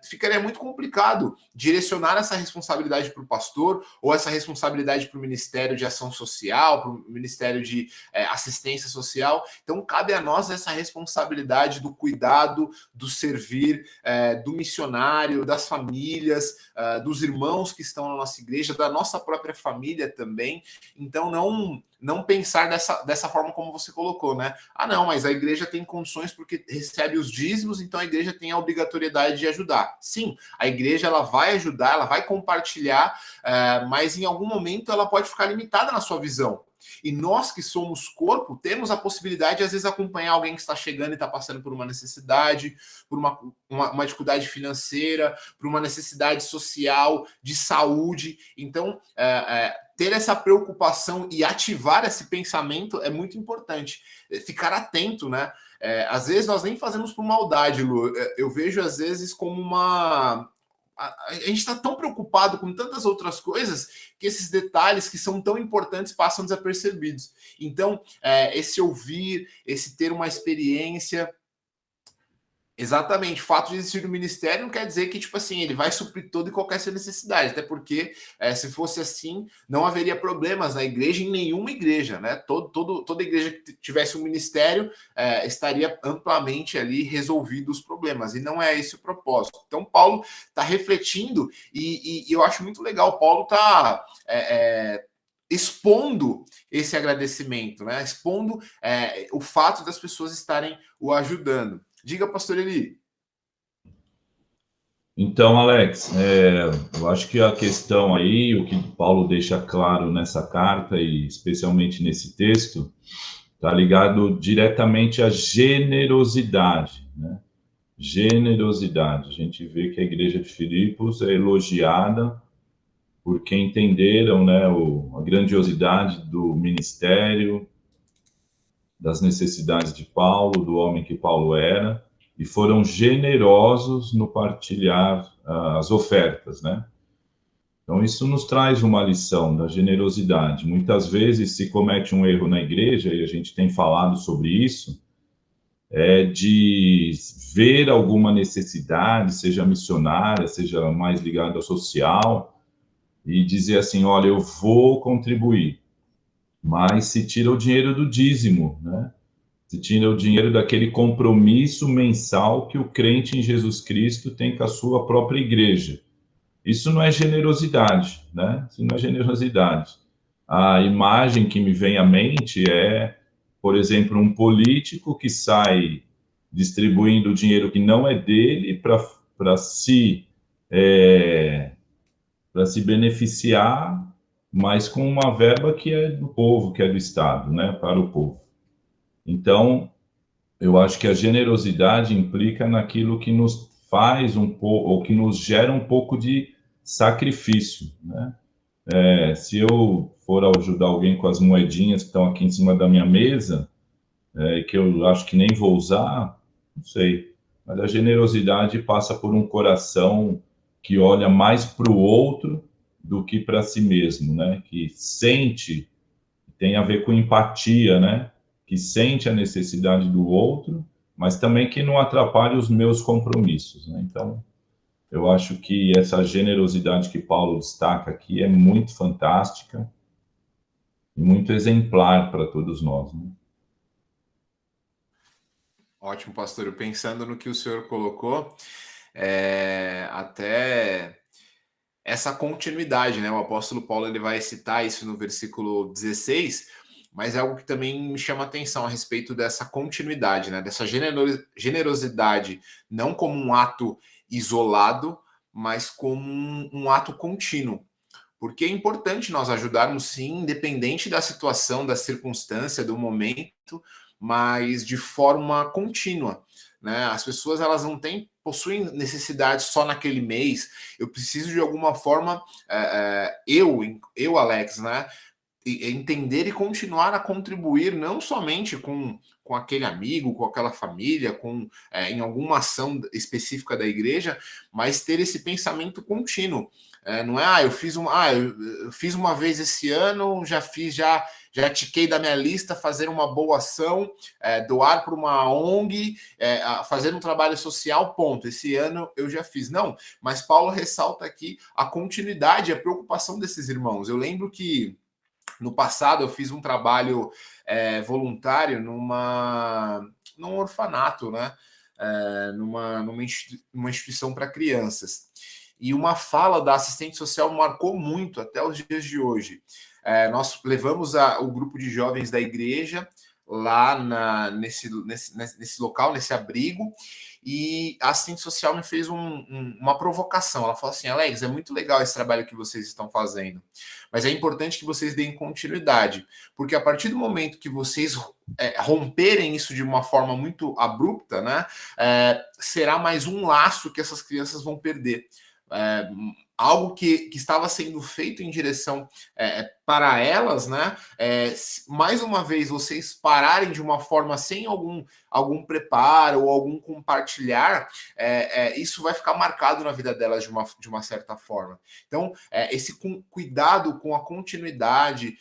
ficaria muito complicado direcionar essa responsabilidade para o pastor ou essa responsabilidade para o Ministério de Ação Social, para o Ministério de Assistência Social. Então, cabe a nós essa responsabilidade do cuidado, do servir, do missionário, das famílias, dos irmãos que estão na nossa igreja, da nossa própria família também. Então, não pensar dessa forma como você colocou, né? Ah, não, mas a igreja tem condições porque recebe os dízimos, então a igreja tem a obrigatoriedade de ajudar. Sim, a igreja ela vai ajudar, ela vai compartilhar, mas em algum momento ela pode ficar limitada na sua visão. E nós que somos corpo, temos a possibilidade de, às vezes, acompanhar alguém que está chegando e está passando por uma necessidade, por uma dificuldade financeira, por uma necessidade social, de saúde. Então, ter essa preocupação e ativar esse pensamento é muito importante. Ficar atento, né? Às vezes nós nem fazemos por maldade, Lu. Eu vejo, às vezes, como uma... A gente está tão preocupado com tantas outras coisas que esses detalhes que são tão importantes passam desapercebidos. Então, esse ouvir, esse ter uma experiência... Exatamente, o fato de existir no ministério não quer dizer que, tipo assim, ele vai suprir toda e qualquer sua necessidade, até porque, se fosse assim, não haveria problemas na igreja, em nenhuma igreja, né? Toda igreja que tivesse um ministério estaria amplamente ali resolvido os problemas, e não é esse o propósito. Então, Paulo está refletindo, e eu acho muito legal, Paulo está... expondo esse agradecimento, né? Expondo o fato das pessoas estarem o ajudando. Diga, pastor Eli. Então, Alex, eu acho que a questão aí, o que Paulo deixa claro nessa carta e especialmente nesse texto, está ligado diretamente à generosidade, né? Generosidade. A gente vê que a igreja de Filipos é elogiada porque entenderam, né, a grandiosidade do ministério, das necessidades de Paulo, do homem que Paulo era, e foram generosos no partilhar as ofertas, né? Então, isso nos traz uma lição da generosidade. Muitas vezes se comete um erro na igreja, e a gente tem falado sobre isso, de ver alguma necessidade, seja missionária, seja mais ligada ao social, e dizer assim, olha, eu vou contribuir, mas se tira o dinheiro do dízimo, né? Se tira o dinheiro daquele compromisso mensal que o crente em Jesus Cristo tem com a sua própria igreja. Isso não é generosidade, né? Isso não é generosidade. A imagem que me vem à mente é, por exemplo, um político que sai distribuindo o dinheiro que não é dele para se beneficiar, mas com uma verba que é do povo, que é do Estado, né? Para o povo. Então, eu acho que a generosidade implica naquilo que nos faz um pouco, ou que nos gera um pouco de sacrifício, né? Se eu for ajudar alguém com as moedinhas que estão aqui em cima da minha mesa, que eu acho que nem vou usar, não sei. Mas a generosidade passa por um coração que olha mais para o outro do que para si mesmo, né? Que sente, tem a ver com empatia, né? Que sente a necessidade do outro, mas também que não atrapalhe os meus compromissos, né? Então, eu acho que essa generosidade que Paulo destaca aqui é muito fantástica e muito exemplar para todos nós, né? Ótimo, pastor. Pensando no que o senhor colocou, até essa continuidade, né? O apóstolo Paulo ele vai citar isso no versículo 16, mas é algo que também me chama a atenção a respeito dessa continuidade, né? Dessa generosidade, não como um ato isolado, mas como um ato contínuo. Porque é importante nós ajudarmos, sim, independente da situação, da circunstância, do momento, mas de forma contínua, né? As pessoas, elas não possuem necessidade só naquele mês. Eu preciso de alguma forma, eu, Alex, né? Entender e continuar a contribuir não somente com aquele amigo, com aquela família, em alguma ação específica da igreja, mas ter esse pensamento contínuo. Não é, eu fiz uma vez esse ano, já tiquei da minha lista fazer uma boa ação, doar para uma ONG, fazer um trabalho social, ponto. Esse ano eu já fiz. Não, mas Paulo ressalta aqui a continuidade, a preocupação desses irmãos. Eu lembro que no passado eu fiz um trabalho voluntário num orfanato, né? Numa instituição para crianças. E uma fala da assistente social marcou muito até os dias de hoje. Nós levamos o grupo de jovens da igreja lá nesse local, nesse abrigo, e a assistente social me fez uma provocação. Ela falou assim: Alex, é muito legal esse trabalho que vocês estão fazendo, mas é importante que vocês deem continuidade, porque a partir do momento que vocês romperem isso de uma forma muito abrupta, né, será mais um laço que essas crianças vão perder. Algo que estava sendo feito em direção para elas, né? Mais uma vez, vocês pararem de uma forma sem algum preparo ou algum compartilhar, isso vai ficar marcado na vida delas de uma certa forma. Então, esse cuidado com a continuidade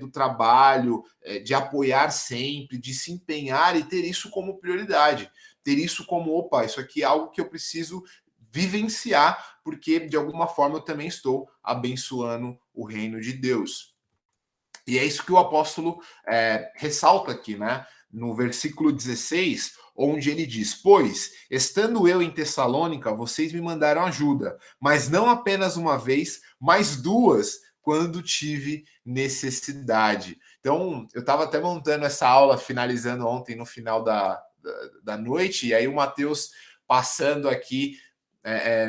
do trabalho, de apoiar sempre, de se empenhar e ter isso como prioridade, ter isso como, opa, isso aqui é algo que eu preciso vivenciar, porque de alguma forma eu também estou abençoando o reino de Deus. E é isso que o apóstolo ressalta aqui, né? No versículo 16, onde ele diz: pois, estando eu em Tessalônica, vocês me mandaram ajuda, mas não apenas uma vez, mas duas, quando tive necessidade. Então, eu estava até montando essa aula, finalizando ontem no final da noite, e aí o Matheus passando aqui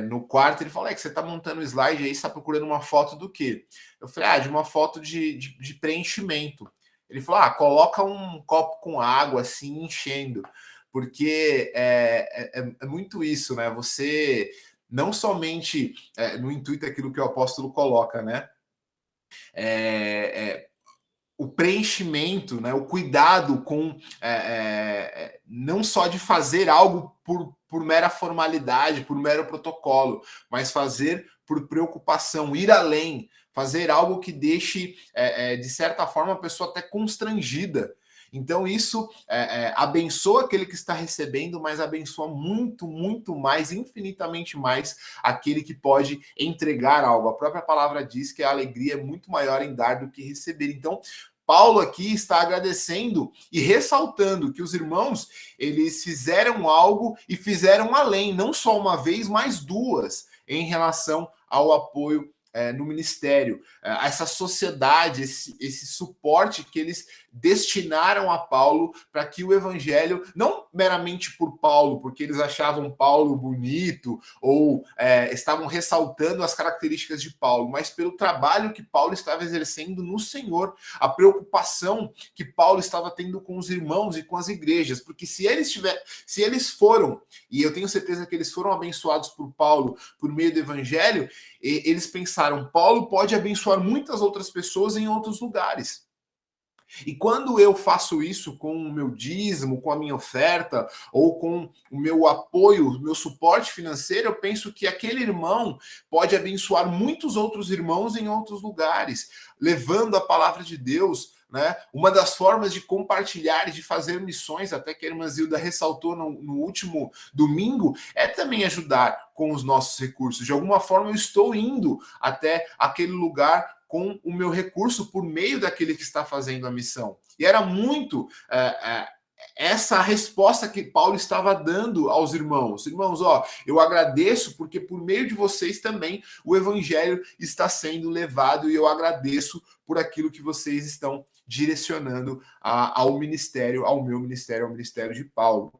no quarto, ele falou: que você está montando um slide aí, você está procurando uma foto do quê? Eu falei: de uma foto de preenchimento. Ele falou: coloca um copo com água assim, enchendo, porque é muito isso, né? Você não somente no intuito aquilo que o apóstolo coloca, né? O preenchimento, né, o cuidado com não só de fazer algo por mera formalidade, por mero protocolo, mas fazer por preocupação, ir além, fazer algo que deixe, de certa forma, a pessoa até constrangida. Então, isso abençoa aquele que está recebendo, mas abençoa muito, muito mais, infinitamente mais, aquele que pode entregar algo. A própria palavra diz que a alegria é muito maior em dar do que receber. Então, Paulo aqui está agradecendo e ressaltando que os irmãos, eles fizeram algo e fizeram além, não só uma vez, mas duas, em relação ao apoio no ministério, essa sociedade, esse suporte que eles destinaram a Paulo para que o evangelho, não meramente por Paulo, porque eles achavam Paulo bonito ou estavam ressaltando as características de Paulo, mas pelo trabalho que Paulo estava exercendo no Senhor, a preocupação que Paulo estava tendo com os irmãos e com as igrejas, porque se eles foram, e eu tenho certeza que eles foram abençoados por Paulo por meio do evangelho, eles pensaram: Paulo pode abençoar muitas outras pessoas em outros lugares. E quando eu faço isso com o meu dízimo, com a minha oferta, ou com o meu apoio, o meu suporte financeiro, eu penso que aquele irmão pode abençoar muitos outros irmãos em outros lugares, levando a palavra de Deus, né? Uma das formas de compartilhar e de fazer missões, até que a irmã Zilda ressaltou no último domingo, é também ajudar com os nossos recursos. De alguma forma eu estou indo até aquele lugar com o meu recurso por meio daquele que está fazendo a missão. E era muito essa resposta que Paulo estava dando aos irmãos. Irmãos, eu agradeço porque por meio de vocês também o evangelho está sendo levado, e eu agradeço por aquilo que vocês estão direcionando ao ministério, ao meu ministério, ao ministério de Paulo.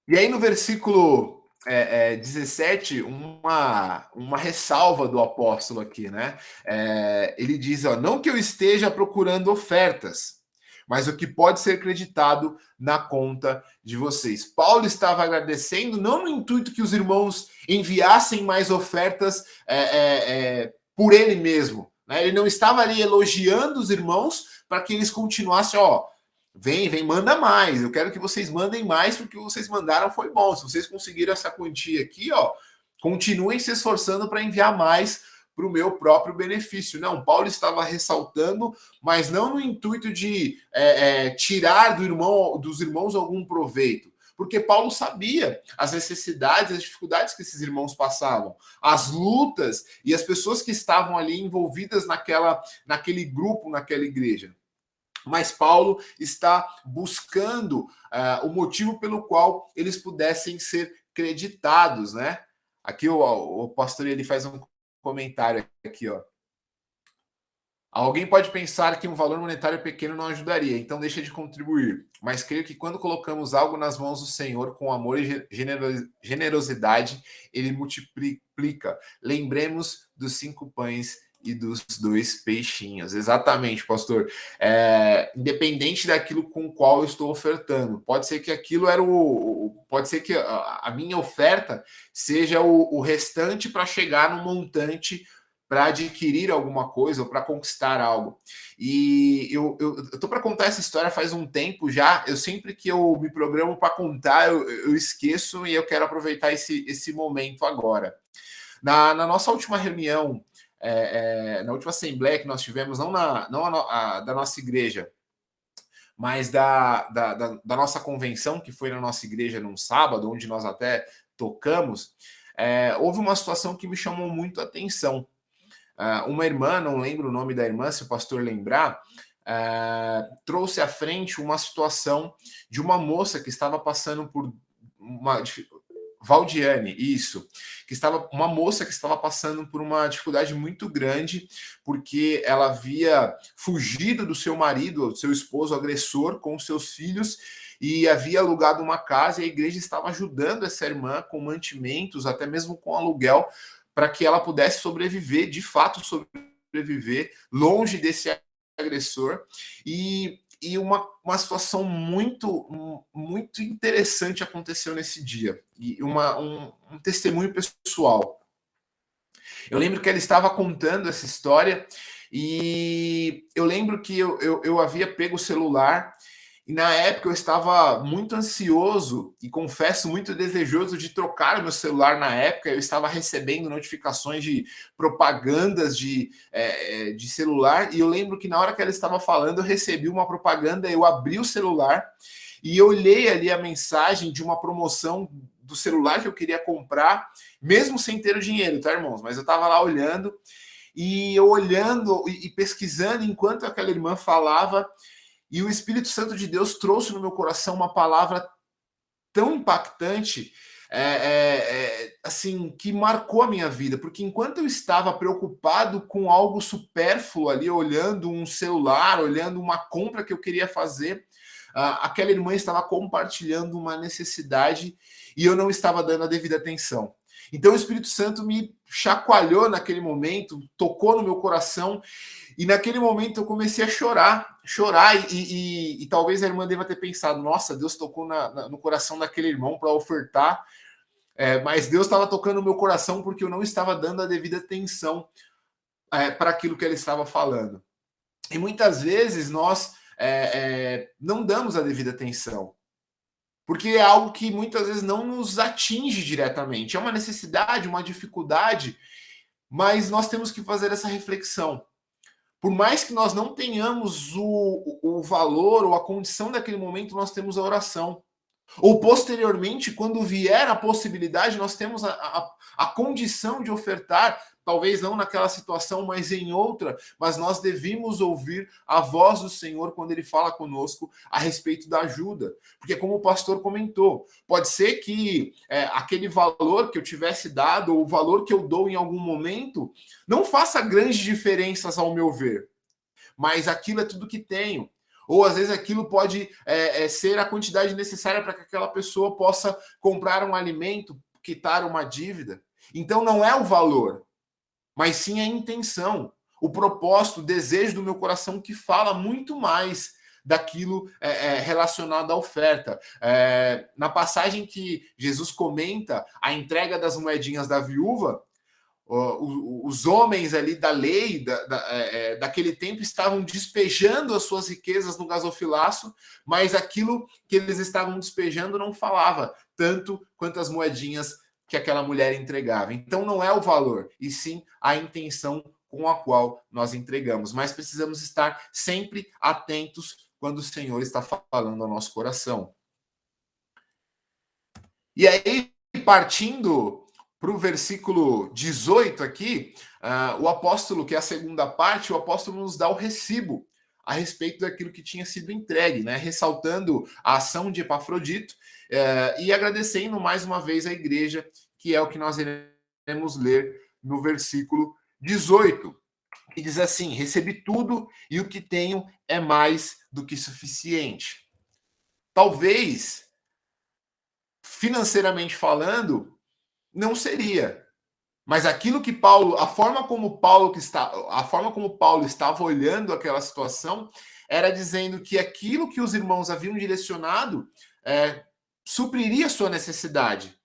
E aí no versículo 17, uma ressalva do apóstolo aqui, né? Ele diz, ó, não que eu esteja procurando ofertas, mas o que pode ser creditado na conta de vocês. Paulo estava agradecendo, não no intuito que os irmãos enviassem mais ofertas por ele mesmo, né? Ele não estava ali elogiando os irmãos para que eles continuassem, ó, vem, manda mais. Eu quero que vocês mandem mais, porque o que vocês mandaram foi bom. Se vocês conseguiram essa quantia aqui, ó, continuem se esforçando para enviar mais para o meu próprio benefício. Não, Paulo estava ressaltando, mas não no intuito de tirar dos irmãos algum proveito. Porque Paulo sabia as necessidades, as dificuldades que esses irmãos passavam, as lutas e as pessoas que estavam ali envolvidas naquele grupo, naquela igreja. Mas Paulo está buscando o motivo pelo qual eles pudessem ser creditados, né? Aqui o pastor ele faz um comentário aqui, ó. Alguém pode pensar que um valor monetário pequeno não ajudaria, então deixa de contribuir. Mas creio que quando colocamos algo nas mãos do Senhor com amor e generosidade, ele multiplica. Lembremos dos 5 pães e dos 2 peixinhos. Exatamente, pastor. Independente daquilo com o qual eu estou ofertando. Pode ser que aquilo pode ser que a minha oferta seja o restante para chegar no montante para adquirir alguma coisa ou para conquistar algo. E eu tô para contar essa história faz um tempo já. Eu sempre que eu me programo para contar, eu esqueço, e eu quero aproveitar esse momento agora. Na nossa última reunião, na última assembleia que nós tivemos, não da nossa igreja, mas da nossa convenção, que foi na nossa igreja num sábado, onde nós até tocamos, houve uma situação que me chamou muito a atenção. Uma irmã, não lembro o nome da irmã, se o pastor lembrar, trouxe à frente uma situação de uma moça que estava passando por uma... Valdiane, isso. Uma moça que estava passando por uma dificuldade muito grande, porque ela havia fugido do seu marido, do seu esposo agressor, com os seus filhos, e havia alugado uma casa, e a igreja estava ajudando essa irmã com mantimentos, até mesmo com aluguel, para que ela pudesse sobreviver, de fato sobreviver, longe desse agressor. E uma situação muito, muito interessante aconteceu nesse dia. E um testemunho pessoal. Eu lembro que ela estava contando essa história, e eu lembro que eu havia pego o celular, e na época eu estava muito ansioso e, confesso, muito desejoso de trocar o meu celular. Na época eu estava recebendo notificações de propagandas de celular, e eu lembro que na hora que ela estava falando eu recebi uma propaganda, eu abri o celular e eu olhei ali a mensagem de uma promoção do celular que eu queria comprar, mesmo sem ter o dinheiro, tá, irmãos? Mas eu estava lá olhando, e eu olhando e pesquisando enquanto aquela irmã falava. E o Espírito Santo de Deus trouxe no meu coração uma palavra tão impactante, assim, que marcou a minha vida. Porque enquanto eu estava preocupado com algo supérfluo ali, olhando um celular, olhando uma compra que eu queria fazer, aquela irmã estava compartilhando uma necessidade e eu não estava dando a devida atenção. Então o Espírito Santo me chacoalhou naquele momento, tocou no meu coração, e naquele momento eu comecei a chorar, e talvez a irmã deva ter pensado, nossa, Deus tocou no coração daquele irmão para ofertar, mas Deus estava tocando no meu coração porque eu não estava dando a devida atenção para aquilo que ele estava falando. E muitas vezes nós não damos a devida atenção, porque é algo que muitas vezes não nos atinge diretamente. É uma necessidade, uma dificuldade, mas nós temos que fazer essa reflexão. Por mais que nós não tenhamos o valor ou a condição daquele momento, nós temos a oração. Ou posteriormente, quando vier a possibilidade, nós temos a condição de ofertar, talvez não naquela situação, mas em outra, mas nós devemos ouvir a voz do Senhor quando Ele fala conosco a respeito da ajuda. Porque como o pastor comentou, pode ser que aquele valor que eu tivesse dado, ou o valor que eu dou em algum momento, não faça grandes diferenças ao meu ver, mas aquilo é tudo que tenho. Ou às vezes aquilo pode ser a quantidade necessária para que aquela pessoa possa comprar um alimento, quitar uma dívida. Então não é o valor, mas sim a intenção, o propósito, o desejo do meu coração que fala muito mais daquilo relacionado à oferta. Na passagem que Jesus comenta a entrega das moedinhas da viúva, os homens ali da lei, daquele tempo, estavam despejando as suas riquezas no gasofilaço, mas aquilo que eles estavam despejando não falava tanto quanto as moedinhas que aquela mulher entregava. Então não é o valor, e sim a intenção com a qual nós entregamos. Mas precisamos estar sempre atentos quando o Senhor está falando ao nosso coração. E aí, partindo para o versículo 18 aqui, o apóstolo, que é a segunda parte, o apóstolo nos dá o recibo a respeito daquilo que tinha sido entregue, né? Ressaltando a ação de Epafrodito e agradecendo mais uma vez a igreja, que é o que nós iremos ler no versículo 18, que diz assim: recebi tudo e o que tenho é mais do que suficiente. Talvez, financeiramente falando, não seria. Mas aquilo que Paulo, a forma como Paulo estava olhando aquela situação, era dizendo que aquilo que os irmãos haviam direcionado supriria sua necessidade.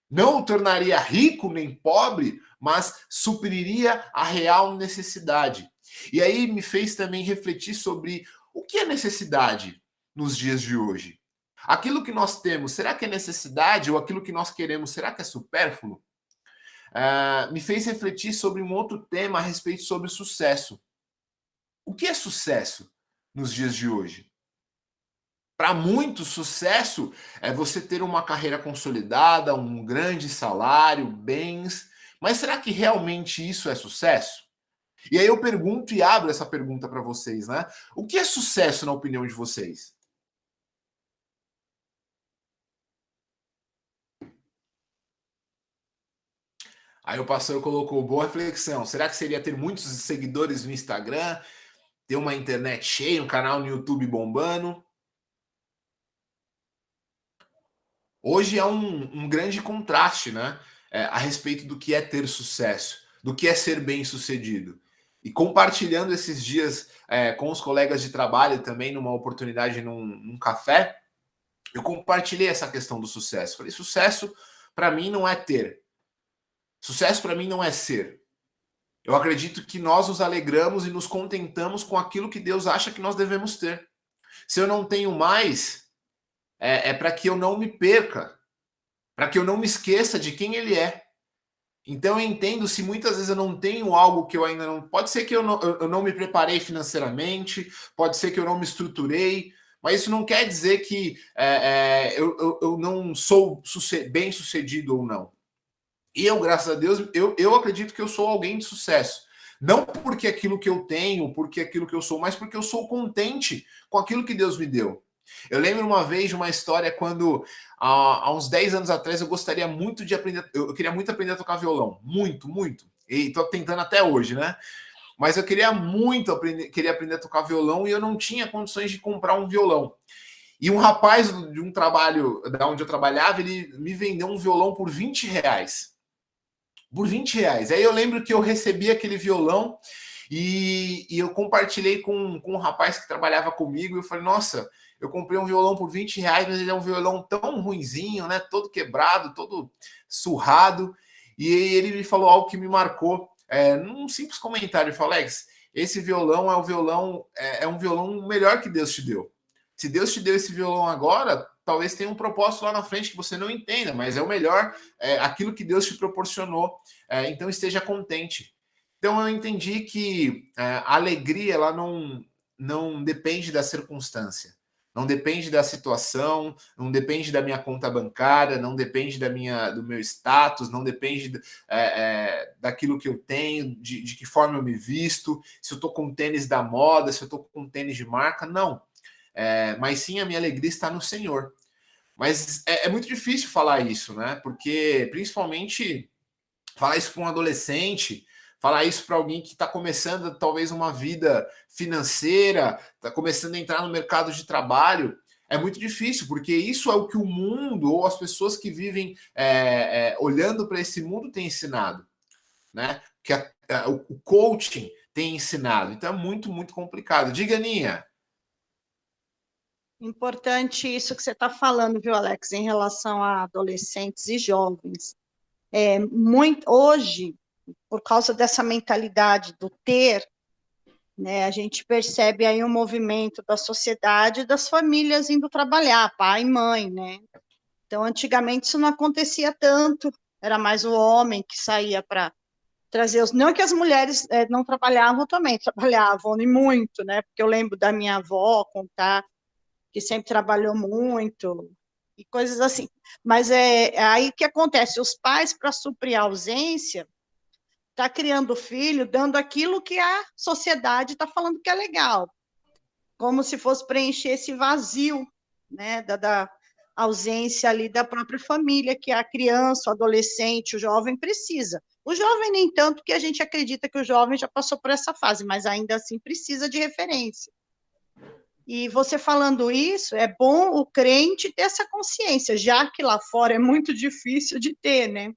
Não o tornaria rico nem pobre, mas supriria a real necessidade. E aí me fez também refletir sobre o que é necessidade nos dias de hoje. Aquilo que nós temos, será que é necessidade? Ou aquilo que nós queremos, será que é supérfluo? Me fez refletir sobre um outro tema a respeito sobre sucesso. O que é sucesso nos dias de hoje? Para muitos, sucesso é você ter uma carreira consolidada, um grande salário, bens. Mas será que realmente isso é sucesso? E aí eu pergunto e abro essa pergunta para vocês, né? O que é sucesso na opinião de vocês? Aí o pastor colocou: boa reflexão. Será que seria ter muitos seguidores no Instagram, ter uma internet cheia, um canal no YouTube bombando? Hoje é um grande contraste, né? A respeito do que é ter sucesso, do que é ser bem-sucedido. E compartilhando esses dias com os colegas de trabalho também, numa oportunidade num café, eu compartilhei essa questão do sucesso. Falei: sucesso para mim não é ter. Sucesso para mim não é ser. Eu acredito que nós nos alegramos e nos contentamos com aquilo que Deus acha que nós devemos ter. Se eu não tenho mais, é para que eu não me perca, para que eu não me esqueça de quem Ele é. Então eu entendo se muitas vezes eu não tenho algo que eu ainda não... Pode ser que eu não me preparei financeiramente, pode ser que eu não me estruturei, mas isso não quer dizer que eu não sou bem sucedido ou não. E eu, graças a Deus, eu acredito que eu sou alguém de sucesso. Não porque aquilo que eu tenho, porque aquilo que eu sou, mas porque eu sou contente com aquilo que Deus me deu. Eu lembro uma vez de uma história quando, há uns 10 anos atrás, eu gostaria muito de aprender, eu queria muito aprender a tocar violão. Muito, muito. E estou tentando até hoje, né? Mas eu queria muito aprender a tocar violão e eu não tinha condições de comprar um violão. E um rapaz de um trabalho, da onde eu trabalhava, ele me vendeu um violão por R$20. Por R$20. Aí eu lembro que eu recebi aquele violão e eu compartilhei com um rapaz que trabalhava comigo. E eu falei: nossa, eu comprei um violão por R$20, mas ele é um violão tão ruinzinho, né? Todo quebrado, todo surrado. E ele me falou algo que me marcou. Num simples comentário, ele falou: Alex, esse violão é um violão melhor que Deus te deu. Se Deus te deu esse violão agora, talvez tenha um propósito lá na frente que você não entenda, mas é o melhor, aquilo que Deus te proporcionou. Então esteja contente. Então eu entendi que a alegria ela não depende da circunstância, não depende da situação, não depende da minha conta bancária, não depende do meu status, não depende daquilo que eu tenho, de que forma eu me visto, se eu estou com tênis da moda, se eu estou com tênis de marca, não. Mas sim, a minha alegria está no Senhor. Mas é muito difícil falar isso, né? Porque, principalmente, falar isso para um adolescente, falar isso para alguém que está começando, talvez, uma vida financeira, está começando a entrar no mercado de trabalho, é muito difícil, porque isso é o que o mundo, ou as pessoas que vivem olhando para esse mundo têm ensinado, né? Que o coaching tem ensinado. Então é muito, muito complicado. Diga, Aninha. Importante isso que você está falando, viu, Alex, em relação a adolescentes e jovens. Hoje, por causa dessa mentalidade do ter, né, a gente percebe aí um movimento da sociedade, das famílias indo trabalhar, pai e mãe, né? Então, antigamente isso não acontecia tanto, era mais o homem que saía para trazer os... Não que as mulheres não trabalhavam também, trabalhavam e muito, né? Porque eu lembro da minha avó contar que sempre trabalhou muito, e coisas assim. Mas é aí que acontece, os pais, para suprir a ausência, tá criando filho, dando aquilo que a sociedade está falando que é legal, como se fosse preencher esse vazio, né, da ausência ali da própria família, que a criança, o adolescente, o jovem precisa. O jovem nem tanto, que a gente acredita que o jovem já passou por essa fase, mas ainda assim precisa de referência. E você falando isso, é bom o crente ter essa consciência, já que lá fora é muito difícil de ter, né?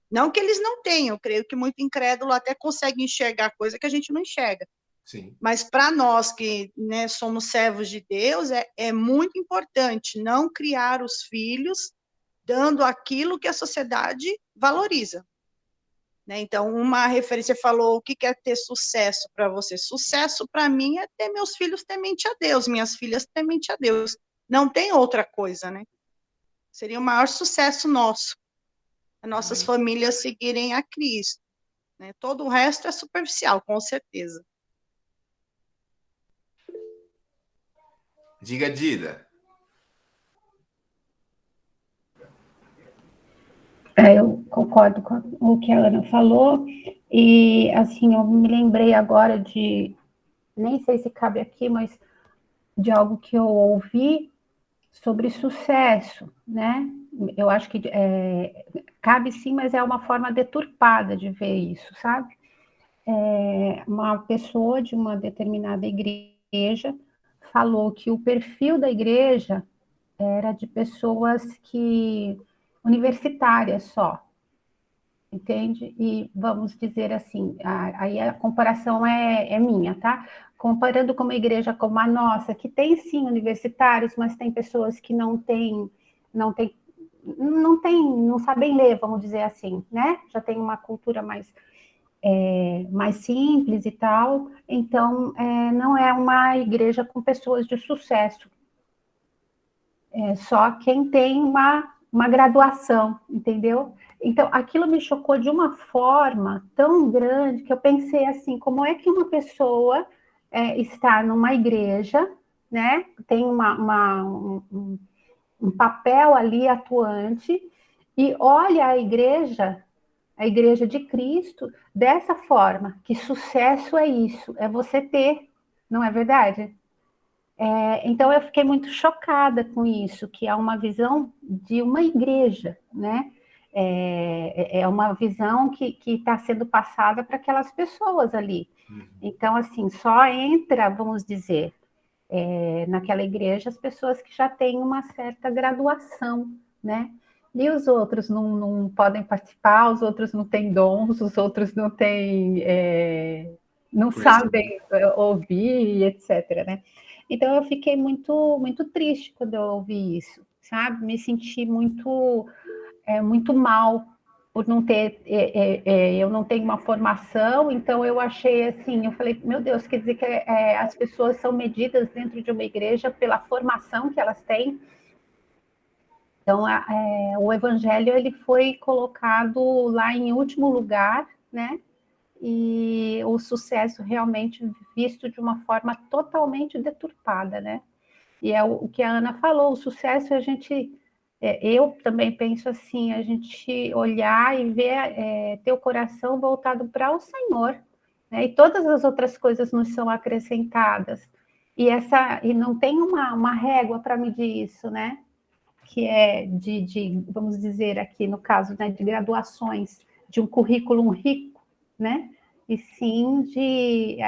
Não que eles não tenham, eu creio que muito incrédulo até consegue enxergar coisa que a gente não enxerga. Sim. Mas para nós que, né, somos servos de Deus, é muito importante não criar os filhos dando aquilo que a sociedade valoriza. Né? Então, uma referência falou: o que é ter sucesso para você? Sucesso para mim é ter meus filhos temente a Deus, minhas filhas temente a Deus. Não tem outra coisa, né? Seria o maior sucesso nosso, as nossas famílias seguirem a Cristo. Né? Todo o resto é superficial, com certeza. Diga, Dida. Eu concordo com o que a Ana falou, e assim, eu me lembrei agora de, nem sei se cabe aqui, mas de algo que eu ouvi sobre sucesso, né? Eu acho que cabe sim, mas é uma forma deturpada de ver isso, sabe? Uma pessoa de uma determinada igreja falou que o perfil da igreja era de pessoas universitárias só, entende? E vamos dizer assim, aí a comparação é minha, tá? Comparando com uma igreja como a nossa, que tem sim universitários, mas tem pessoas que não sabem ler, vamos dizer assim, né? Já tem uma cultura mais simples e tal, então não é uma igreja com pessoas de sucesso. Só quem tem uma graduação, entendeu? Então, aquilo me chocou de uma forma tão grande que eu pensei assim, como é que uma pessoa está numa igreja, né? Tem um papel ali atuante, e olha a igreja de Cristo dessa forma, que sucesso é isso, é você ter, não é verdade? Então, eu fiquei muito chocada com isso, que é uma visão de uma igreja, né? É uma visão que está sendo passada para aquelas pessoas ali. Então, assim, só entra, vamos dizer, naquela igreja as pessoas que já têm uma certa graduação, né? E os outros não podem participar, os outros não têm dons, os outros não têm... não sabem ouvir, etc., né? Então, eu fiquei muito, muito triste quando eu ouvi isso, sabe? Me senti muito mal por não ter... eu não tenho uma formação, então eu achei assim, eu falei, meu Deus, quer dizer que as pessoas são medidas dentro de uma igreja pela formação que elas têm. Então, o evangelho, ele foi colocado lá em último lugar, né? E o sucesso realmente visto de uma forma totalmente deturpada, né? E é o que a Ana falou, o sucesso é a gente, eu também penso assim, a gente olhar e ver, ter o coração voltado para o Senhor, né? E todas as outras coisas nos são acrescentadas. E não tem uma régua para medir isso, né? Que é vamos dizer aqui, no caso, né, de graduações, de um currículo rico, né? E sim de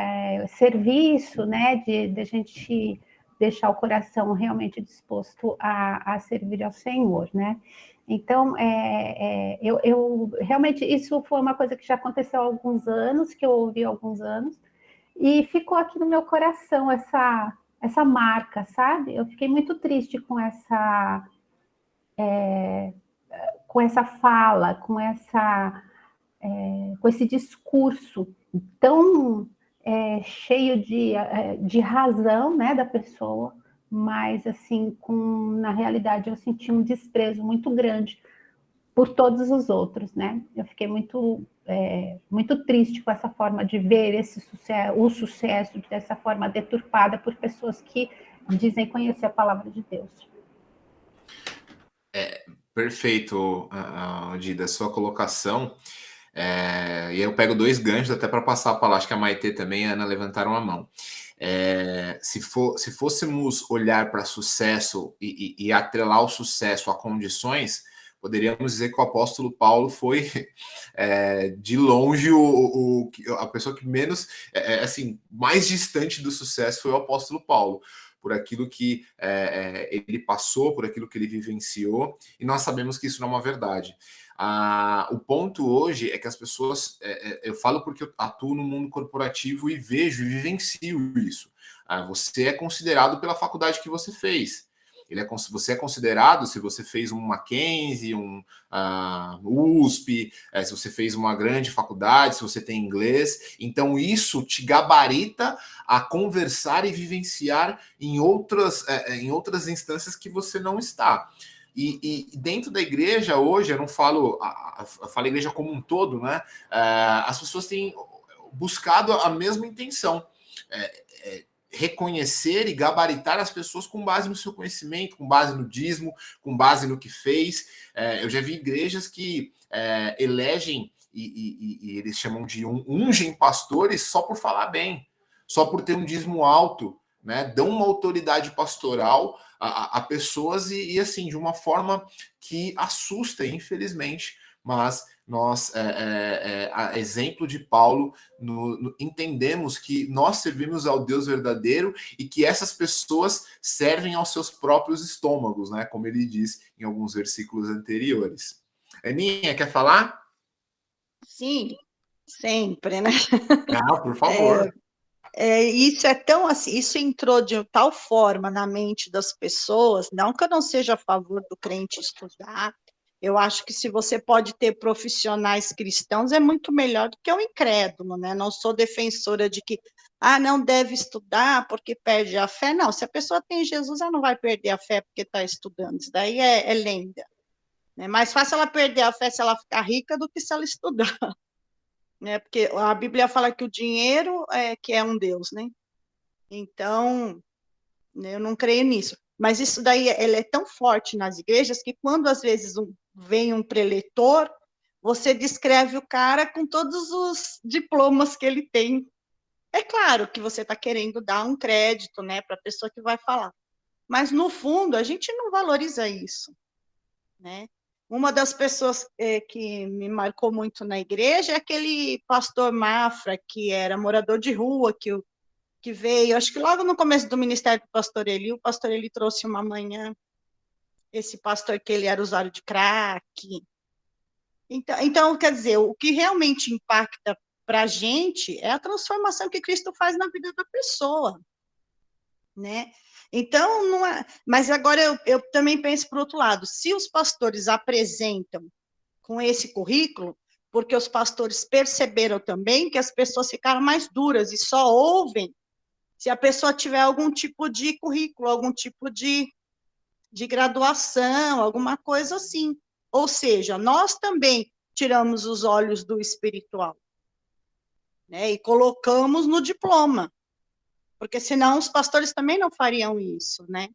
serviço, né? De gente deixar o coração realmente disposto a servir ao Senhor, né? Então, eu realmente, isso foi uma coisa que já aconteceu há alguns anos, que eu ouvi há alguns anos, e ficou aqui no meu coração essa marca, sabe? Eu fiquei muito triste com essa fala, com esse discurso tão cheio de razão, né, da pessoa, mas assim, na realidade eu senti um desprezo muito grande por todos os outros, né? Eu fiquei muito triste com essa forma de ver o sucesso dessa forma deturpada por pessoas que dizem conhecer a palavra de Deus. Perfeito, Dida, sua colocação. E eu pego 2 ganchos até para passar a palavra. Acho que a Maitê também e a Ana levantaram a mão. Se fôssemos olhar para sucesso e atrelar o sucesso a condições, poderíamos dizer que o apóstolo Paulo foi, de longe, a pessoa que menos, assim, mais distante do sucesso foi o apóstolo Paulo, por aquilo que ele passou, por aquilo que ele vivenciou, e nós sabemos que isso não é uma verdade. O ponto hoje é que as pessoas, eu falo porque eu atuo no mundo corporativo e vejo e vivencio isso. Você é considerado pela faculdade que você fez. Você é considerado se você fez um Mackenzie, um USP, se você fez uma grande faculdade, se você tem inglês. Então, isso te gabarita a conversar e vivenciar em outras instâncias que você não está. E dentro da igreja hoje, eu não falo, eu falo a igreja como um todo, né? As pessoas têm buscado a mesma intenção. Reconhecer e gabaritar as pessoas com base no seu conhecimento, com base no dízimo, com base no que fez. Eu já vi igrejas que elegem e eles chamam de ungem pastores só por falar bem, só por ter um dízimo alto, né? Dão uma autoridade pastoral a pessoas e assim, de uma forma que assusta, infelizmente, mas nós, a exemplo de Paulo, entendemos que nós servimos ao Deus verdadeiro e que essas pessoas servem aos seus próprios estômagos, né? Como ele diz em alguns versículos anteriores. Aninha, quer falar? Sim, sempre, né? Por favor. Isso é tão assim, isso entrou de tal forma na mente das pessoas, não que eu não seja a favor do crente estudar, eu acho que se você pode ter profissionais cristãos, é muito melhor do que o incrédulo, né? Não sou defensora de que, não deve estudar porque perde a fé. Não, se a pessoa tem Jesus, ela não vai perder a fé porque está estudando. Isso daí é lenda. É mais fácil ela perder a fé se ela ficar rica do que se ela estudar. Né? Porque a Bíblia fala que o dinheiro que é um Deus, né? Então, eu não creio nisso. Mas isso daí, ele é tão forte nas igrejas que quando, às vezes, vem um preletor, você descreve o cara com todos os diplomas que ele tem. É claro que você está querendo dar um crédito, né, para a pessoa que vai falar. Mas, no fundo, a gente não valoriza isso, né? Uma das pessoas que me marcou muito na igreja é aquele pastor Mafra, que era morador de rua, que veio, acho que logo no começo do ministério do pastor Eli, o pastor Eli trouxe uma manhã esse pastor que ele era usuário de crack. Então, quer dizer, o que realmente impacta para a gente é a transformação que Cristo faz na vida da pessoa, né? Então, não é... Mas agora eu também penso por outro lado, se os pastores apresentam com esse currículo, porque os pastores perceberam também que as pessoas ficaram mais duras e só ouvem se a pessoa tiver algum tipo de currículo, algum tipo de graduação, alguma coisa assim. Ou seja, nós também tiramos os olhos do espiritual, né, e colocamos no diploma, porque senão os pastores também não fariam isso, né?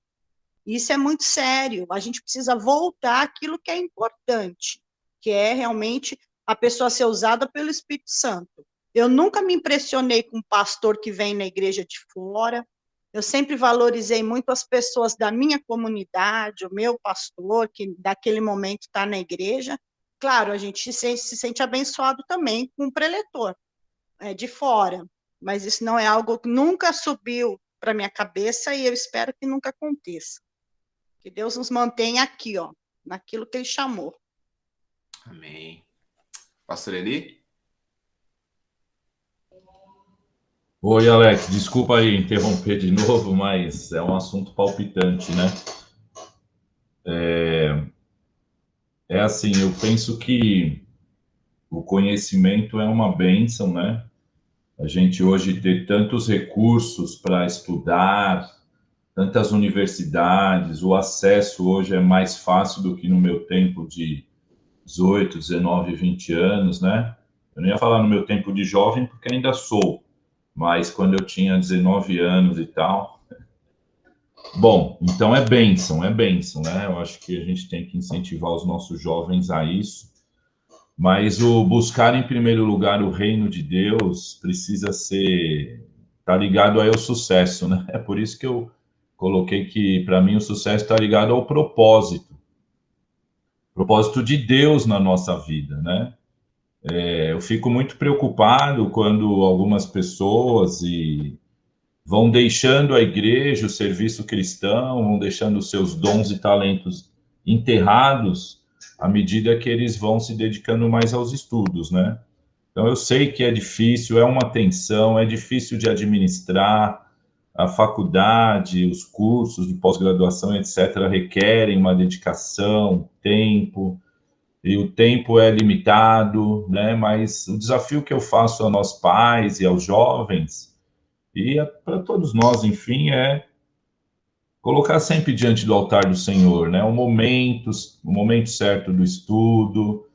Isso é muito sério, a gente precisa voltar àquilo que é importante, que é realmente a pessoa ser usada pelo Espírito Santo. Eu nunca me impressionei com um pastor que vem na igreja de fora, eu sempre valorizei muito as pessoas da minha comunidade, o meu pastor, que naquele momento está na igreja. Claro, a gente se sente abençoado também com o preletor de fora, mas isso não é algo que nunca subiu para minha cabeça e eu espero que nunca aconteça. Que Deus nos mantenha aqui, ó, naquilo que Ele chamou. Amém. Pastor Eli? Oi, Alex, desculpa aí interromper de novo, mas é um assunto palpitante, né? É assim, eu penso que o conhecimento é uma bênção, né? A gente hoje ter tantos recursos para estudar, tantas universidades, o acesso hoje é mais fácil do que no meu tempo de 18, 19, 20 anos, né? Eu não ia falar no meu tempo de jovem, porque ainda sou, mas quando eu tinha 19 anos e tal. Bom, então é bênção, né? Eu acho que a gente tem que incentivar os nossos jovens a isso, mas o buscar em primeiro lugar o reino de Deus precisa ser, tá ligado aí ao sucesso, né? É por isso que eu coloquei que, para mim, o sucesso está ligado ao propósito de Deus na nossa vida, né? Eu fico muito preocupado quando algumas pessoas vão deixando a igreja, o serviço cristão, vão deixando os seus dons e talentos enterrados à medida que eles vão se dedicando mais aos estudos, né? Então eu sei que é difícil, é uma tensão, é difícil de administrar. A faculdade, os cursos de pós-graduação, etc., requerem uma dedicação, tempo, e o tempo é limitado, né? Mas o desafio que eu faço a nós pais e aos jovens, e para todos nós, enfim, é colocar sempre diante do altar do Senhor, né? O momento certo do estudo,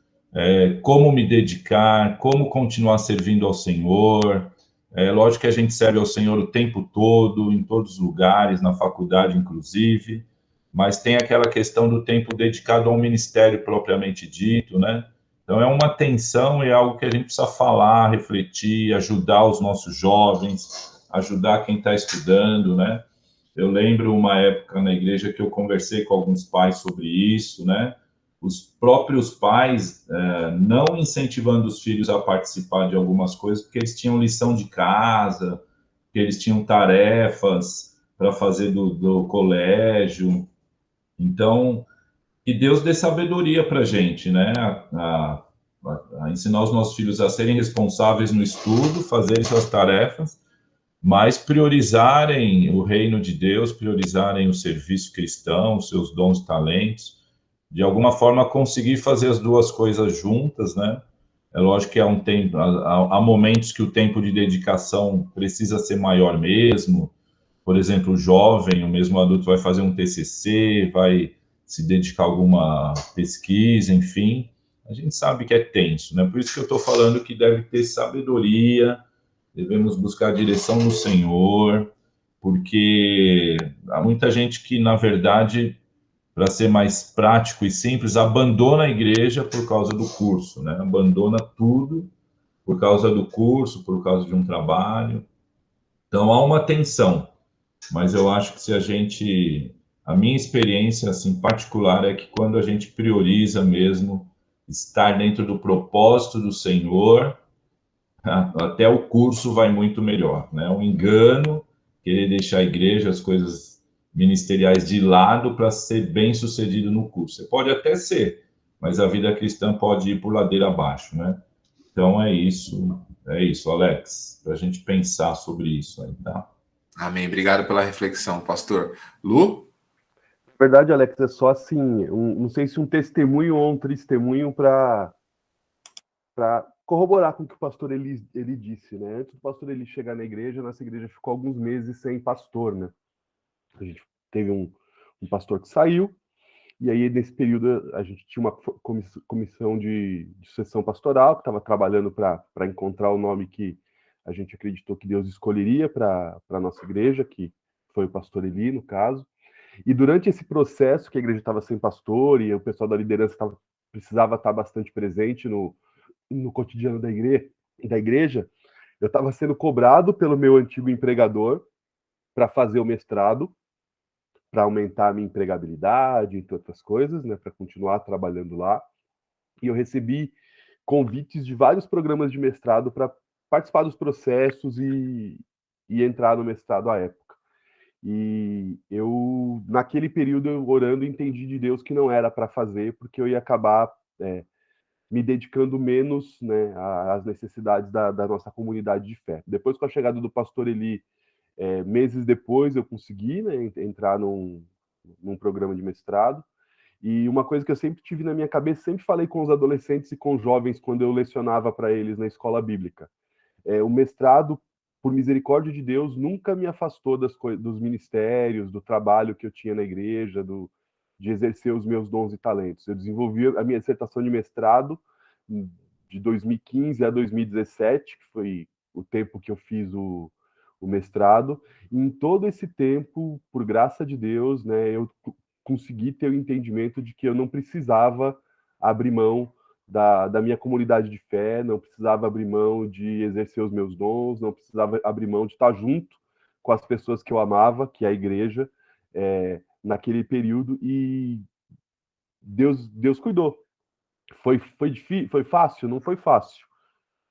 como me dedicar, como continuar servindo ao Senhor. É lógico que a gente serve ao Senhor o tempo todo, em todos os lugares, na faculdade, inclusive, mas tem aquela questão do tempo dedicado ao ministério propriamente dito, né? Então é uma tensão e é algo que a gente precisa falar, refletir, ajudar os nossos jovens, ajudar quem está estudando, né? Eu lembro uma época na igreja que eu conversei com alguns pais sobre isso, né? Os próprios pais não incentivando os filhos a participar de algumas coisas, porque eles tinham lição de casa, porque eles tinham tarefas para fazer do colégio. Então, que Deus dê sabedoria para a gente, né? A ensinar os nossos filhos a serem responsáveis no estudo, fazerem suas tarefas, mas priorizarem o reino de Deus, priorizarem o serviço cristão, os seus dons e talentos, de alguma forma conseguir fazer as duas coisas juntas, né? É lógico que há momentos que o tempo de dedicação precisa ser maior mesmo. Por exemplo, o jovem, o mesmo adulto vai fazer um TCC, vai se dedicar a alguma pesquisa, enfim. A gente sabe que é tenso, né? Por isso que eu estou falando que deve ter sabedoria, devemos buscar a direção do Senhor, porque há muita gente que, na verdade, para ser mais prático e simples, abandona a igreja por causa do curso, né? Abandona tudo por causa do curso, por causa de um trabalho. Então há uma tensão, mas eu acho que a minha experiência assim particular é que quando a gente prioriza mesmo estar dentro do propósito do Senhor, até o curso vai muito melhor, né? Um engano querer deixar a igreja, as coisas ministeriais de lado para ser bem sucedido no curso. Você pode até ser, mas a vida cristã pode ir por ladeira abaixo, né? Então é isso, Alex, para a gente pensar sobre isso aí, tá? Amém. Obrigado pela reflexão, pastor. Lu? Na verdade, Alex, é só assim, não sei se um testemunho ou um testemunho para corroborar com o que o pastor ele disse, né? Antes do pastor ele chegar na igreja, nossa igreja ficou alguns meses sem pastor, né? A gente teve um pastor que saiu, e aí nesse período a gente tinha uma comissão de sucessão pastoral que estava trabalhando para encontrar o nome que a gente acreditou que Deus escolheria para a nossa igreja, que foi o pastor Eli, no caso. E durante esse processo que a igreja estava sem pastor e o pessoal da liderança precisava estar bastante presente no cotidiano da igreja, eu estava sendo cobrado pelo meu antigo empregador para fazer o mestrado, para aumentar a minha empregabilidade, entre outras coisas, né, para continuar trabalhando lá. E eu recebi convites de vários programas de mestrado para participar dos processos e entrar no mestrado à época. E eu, naquele período, eu orando, entendi de Deus que não era para fazer, porque eu ia acabar me dedicando menos, né, às necessidades da nossa comunidade de fé. Depois, com a chegada do pastor Eli, meses depois, eu consegui, né, entrar num programa de mestrado. E uma coisa que eu sempre tive na minha cabeça, sempre falei com os adolescentes e com os jovens quando eu lecionava para eles na escola bíblica. O mestrado, por misericórdia de Deus, nunca me afastou dos ministérios, do trabalho que eu tinha na igreja, de exercer os meus dons e talentos. Eu desenvolvi a minha dissertação de mestrado de 2015 a 2017, que foi o tempo que eu fiz o mestrado. E em todo esse tempo, por graça de Deus, né, eu consegui ter o entendimento de que eu não precisava abrir mão da minha comunidade de fé, não precisava abrir mão de exercer os meus dons, não precisava abrir mão de estar junto com as pessoas que eu amava, que é a igreja, naquele período, e Deus cuidou. Foi difícil, foi fácil? Não foi fácil,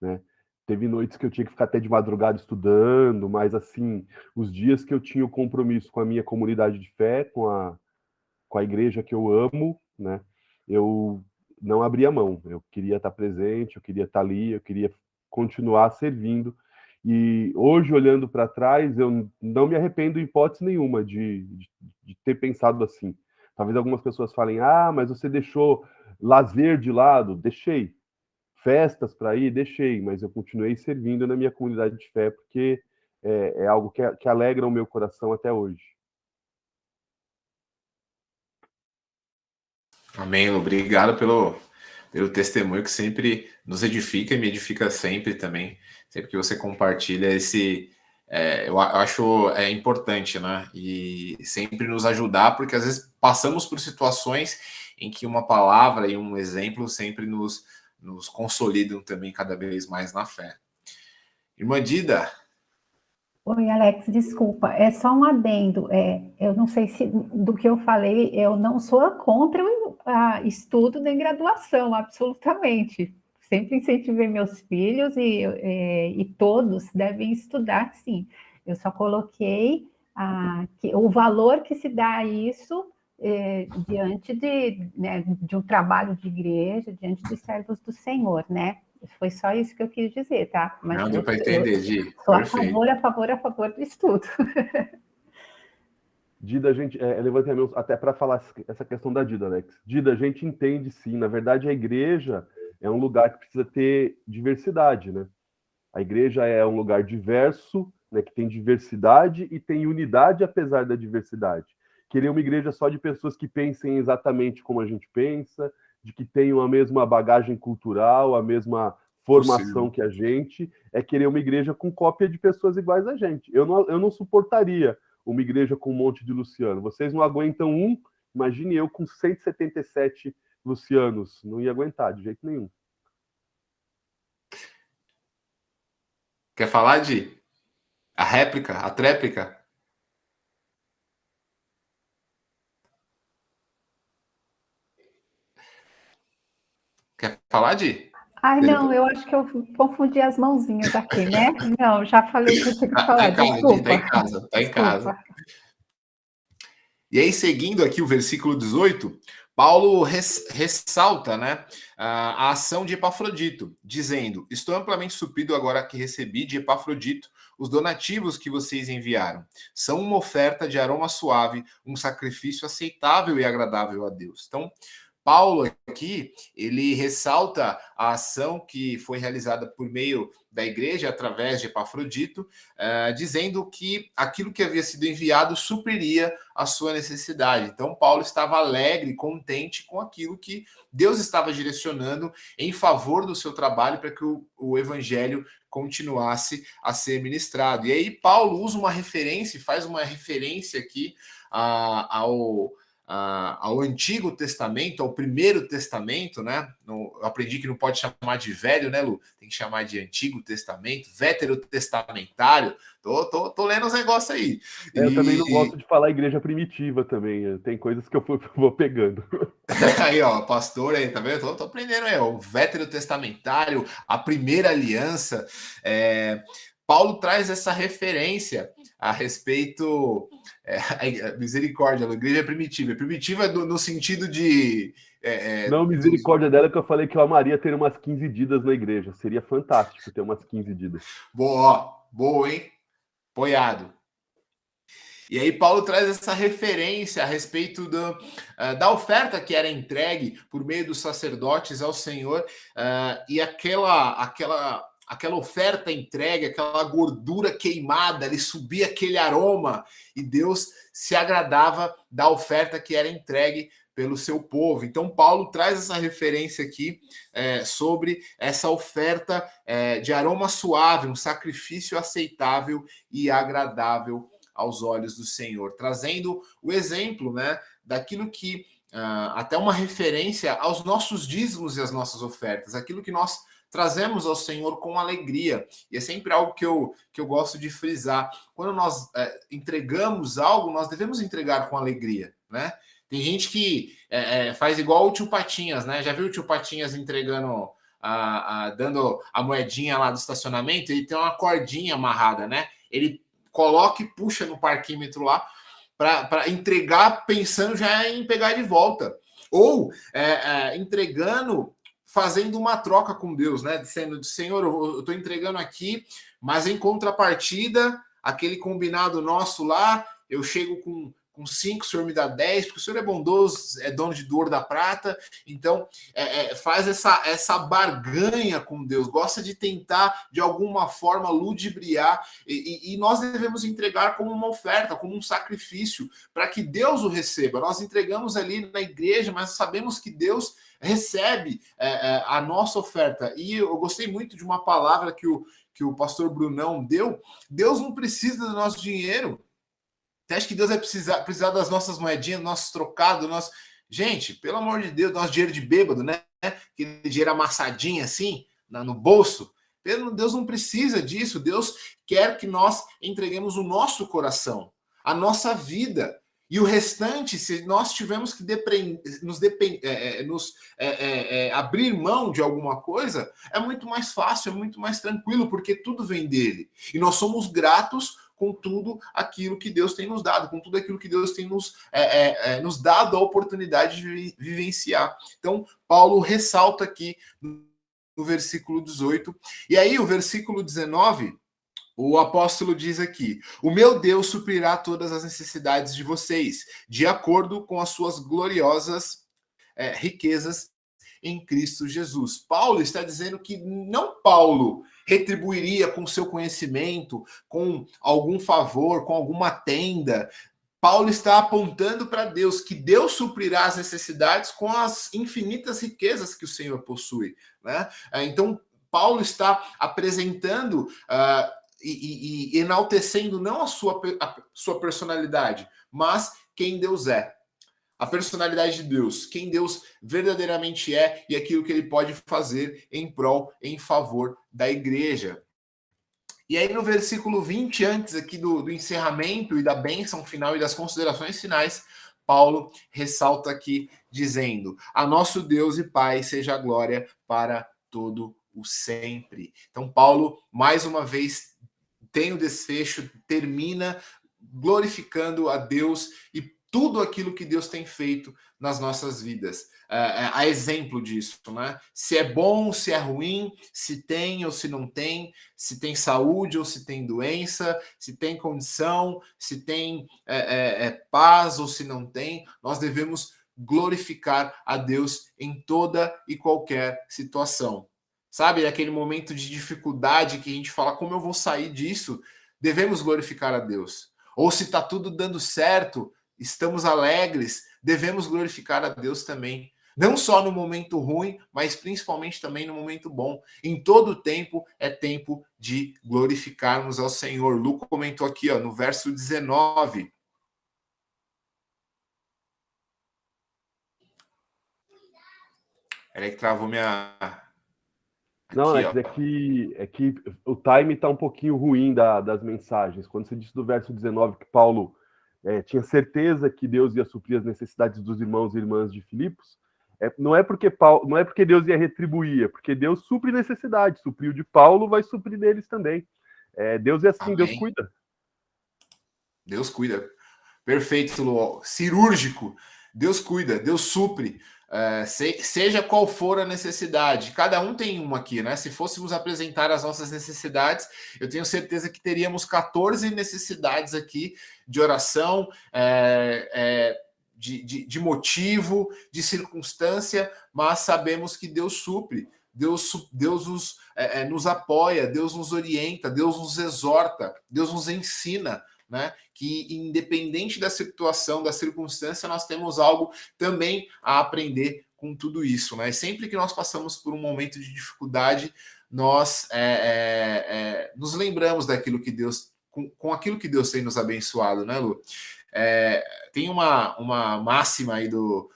né? Teve noites que eu tinha que ficar até de madrugada estudando, mas assim, os dias que eu tinha o compromisso com a minha comunidade de fé, com a igreja que eu amo, né? Eu não abria mão. Eu queria estar presente, eu queria estar ali, eu queria continuar servindo. E hoje, olhando para trás, eu não me arrependo em hipótese nenhuma de ter pensado assim. Talvez algumas pessoas falem, mas você deixou lazer de lado. Deixei. Festas para ir, deixei, mas eu continuei servindo na minha comunidade de fé, porque é algo que alegra o meu coração até hoje. Amém, obrigado pelo testemunho que sempre nos edifica e me edifica sempre também. Sempre que você compartilha eu acho importante, né? E sempre nos ajudar, porque às vezes passamos por situações em que uma palavra e um exemplo sempre nos consolidam também cada vez mais na fé. Irmã Dida. Oi, Alex, desculpa, é só um adendo. Eu não sei se do que eu falei, eu não sou contra o estudo nem graduação, absolutamente. Sempre incentivei meus filhos e todos devem estudar, sim. Eu só coloquei o valor que se dá a isso diante de um trabalho de igreja, diante dos servos do Senhor, né? Foi só isso que eu quis dizer, tá? Mas não deu para entender, Di. Sou a favor do estudo. Dida, a gente levantei a mão até para falar essa questão da Dida, Alex. Dida, a gente entende sim. Na verdade, a igreja é um lugar que precisa ter diversidade, né? A igreja é um lugar diverso, né, que tem diversidade e tem unidade apesar da diversidade. Querer uma igreja só de pessoas que pensem exatamente como a gente pensa, de que tenham a mesma bagagem cultural, a mesma formação que a gente, é querer uma igreja com cópia de pessoas iguais a gente. Eu não suportaria uma igreja com um monte de Luciano. Vocês não aguentam um, imagine eu com 177 Lucianos. Não ia aguentar de jeito nenhum. Quer falar, Di? A réplica? A tréplica? Quer falar, Di? Ai, não, eu acho que eu confundi as mãozinhas aqui, né? Não, já falei que eu tinha que falar, desculpa. Tá em casa, tá em casa. E aí, seguindo aqui o versículo 18, Paulo ressalta, né, a ação de Epafrodito, dizendo: estou amplamente suprido agora que recebi de Epafrodito os donativos que vocês enviaram. São uma oferta de aroma suave, um sacrifício aceitável e agradável a Deus. Então, Paulo aqui, ele ressalta a ação que foi realizada por meio da igreja, através de Epafrodito, dizendo que aquilo que havia sido enviado supriria a sua necessidade. Então, Paulo estava alegre, contente com aquilo que Deus estava direcionando em favor do seu trabalho para que o evangelho continuasse a ser ministrado. E aí, Paulo usa uma referência, faz uma referência aqui ao Antigo Testamento, ao Primeiro Testamento, né? Eu aprendi que não pode chamar de velho, né, Lu? Tem que chamar de Antigo Testamento, veterotestamentário. Tô lendo os negócios aí. Eu também não gosto de falar igreja primitiva também. Tem coisas que eu vou pegando. Aí, ó, pastor aí, tá vendo? Tô aprendendo aí, ó, o veterotestamentário, a primeira aliança. Paulo traz essa referência a respeito. A misericórdia, a igreja é primitiva. É primitiva no sentido de. Não, misericórdia dela que eu falei que eu amaria ter umas 15 didas na igreja. Seria fantástico ter umas 15 didas. Boa, hein? Apoiado. E aí Paulo traz essa referência a respeito da oferta que era entregue por meio dos sacerdotes ao Senhor, e aquela oferta entregue, aquela gordura queimada, ele subia aquele aroma, e Deus se agradava da oferta que era entregue pelo seu povo. Então Paulo traz essa referência aqui sobre essa oferta de aroma suave, um sacrifício aceitável e agradável aos olhos do Senhor, trazendo o exemplo, né, daquilo que, até uma referência aos nossos dízimos e às nossas ofertas, aquilo que nós trazemos ao Senhor com alegria. E é sempre algo que eu gosto de frisar. Quando nós entregamos algo, nós devemos entregar com alegria, né? Tem gente que faz igual o tio Patinhas, né? Já viu o tio Patinhas entregando, dando a moedinha lá do estacionamento? Ele tem uma cordinha amarrada, né? Ele coloca e puxa no parquímetro lá para entregar pensando já em pegar de volta. Ou entregando, fazendo uma troca com Deus, né? Dizendo, Senhor, eu estou entregando aqui, mas em contrapartida, aquele combinado nosso lá, eu chego com 5, o Senhor me dá 10, porque o Senhor é bondoso, é dono de ouro da prata, então faz essa barganha com Deus, gosta de tentar, de alguma forma, ludibriar, e nós devemos entregar como uma oferta, como um sacrifício, para que Deus o receba. Nós entregamos ali na igreja, mas sabemos que Deus recebe a nossa oferta. E eu gostei muito de uma palavra que o pastor Brunão deu. Deus não precisa do nosso dinheiro. Você acha que Deus vai precisar das nossas moedinhas, nossos trocados, nosso... Gente, pelo amor de Deus, nosso dinheiro de bêbado, né? Aquele dinheiro amassadinho assim, no bolso. Deus não precisa disso. Deus quer que nós entreguemos o nosso coração, a nossa vida. E o restante, se nós tivermos que abrir mão de alguma coisa, é muito mais fácil, é muito mais tranquilo, porque tudo vem dele. E nós somos gratos com tudo aquilo que Deus tem nos dado, com tudo aquilo que Deus tem nos dado a oportunidade de vivenciar. Então, Paulo ressalta aqui no versículo 18. E aí, o versículo 19, o apóstolo diz aqui: o meu Deus suprirá todas as necessidades de vocês, de acordo com as suas gloriosas riquezas em Cristo Jesus. Paulo está dizendo que não Paulo retribuiria com seu conhecimento, com algum favor, com alguma tenda. Paulo está apontando para Deus, que Deus suprirá as necessidades com as infinitas riquezas que o Senhor possui, né? Então, Paulo está apresentando e enaltecendo não a sua personalidade, mas quem Deus é. A personalidade de Deus, quem Deus verdadeiramente é e aquilo que ele pode fazer em prol, em favor da igreja. E aí no versículo 20, antes aqui do encerramento e da bênção final e das considerações finais, Paulo ressalta aqui dizendo: a nosso Deus e Pai seja a glória para todo o sempre. Então Paulo, mais uma vez, tem o desfecho, termina glorificando a Deus e tudo aquilo que Deus tem feito nas nossas vidas. A exemplo disso, né? Se é bom, se é ruim, se tem ou se não tem, se tem saúde ou se tem doença, se tem condição, se tem paz ou se não tem, nós devemos glorificar a Deus em toda e qualquer situação. Sabe, aquele momento de dificuldade que a gente fala, como eu vou sair disso? Devemos glorificar a Deus. Ou se está tudo dando certo, estamos alegres, devemos glorificar a Deus também. Não só no momento ruim, mas principalmente também no momento bom. Em todo tempo é tempo de glorificarmos ao Senhor. Luco comentou aqui, no verso 19. Peraí que travou minha... Não, Alex, é que o time está um pouquinho ruim das mensagens. Quando você disse do verso 19 que Paulo tinha certeza que Deus ia suprir as necessidades dos irmãos e irmãs de Filipos, não é porque Deus ia retribuir, é porque Deus supre necessidade. Supriu de Paulo, vai suprir deles também. Deus é assim, Amém. Deus cuida. Deus cuida. Perfeito, Lu. Cirúrgico. Deus cuida, Deus supre. Seja qual for a necessidade. Cada um tem uma aqui, né? Se fôssemos apresentar as nossas necessidades, eu tenho certeza que teríamos 14 necessidades aqui de oração, de motivo, de circunstância, mas sabemos que Deus supre. Deus nos apoia, Deus nos orienta, Deus nos exorta, Deus nos ensina, né? Que independente da situação, da circunstância, nós temos algo também a aprender com tudo isso, né? E sempre que nós passamos por um momento de dificuldade, nós nos lembramos daquilo que Deus, com aquilo que Deus tem nos abençoado, né, Lu? Tem uma máxima aí do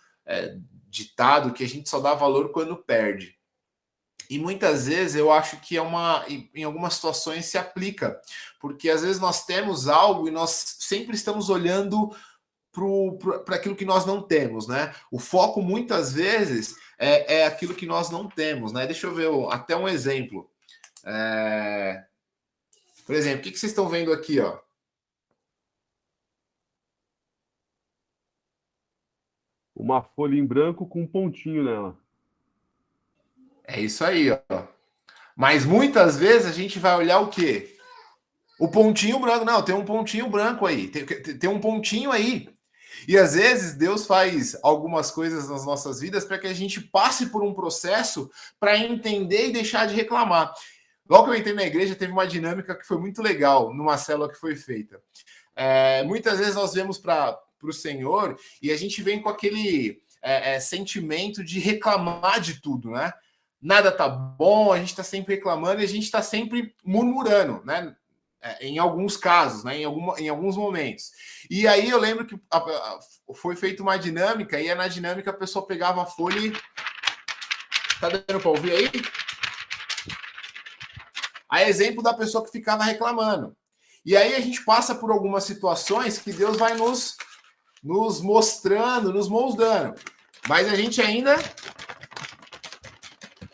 ditado que a gente só dá valor quando perde. E muitas vezes eu acho que em algumas situações se aplica, porque às vezes nós temos algo e nós sempre estamos olhando para aquilo que nós não temos, né? O foco muitas vezes é aquilo que nós não temos, né? Deixa eu ver até um exemplo. Por exemplo, o que vocês estão vendo aqui, ó? Uma folha em branco com um pontinho nela. É isso aí, ó. Mas muitas vezes a gente vai olhar o quê? O pontinho branco. Não, tem um pontinho branco aí. Tem um pontinho aí. E às vezes Deus faz algumas coisas nas nossas vidas para que a gente passe por um processo para entender e deixar de reclamar. Logo que eu entrei na igreja, teve uma dinâmica que foi muito legal numa célula que foi feita. Muitas vezes nós vemos para o Senhor e a gente vem com aquele sentimento de reclamar de tudo, né? Nada tá bom, a gente está sempre reclamando e a gente está sempre murmurando, né? Em alguns casos, né? Em alguns momentos. E aí eu lembro que foi feita uma dinâmica e na dinâmica a pessoa pegava a folha e... Tá dando para ouvir aí? A exemplo da pessoa que ficava reclamando. E aí a gente passa por algumas situações que Deus vai nos mostrando, nos moldando. Mas a gente ainda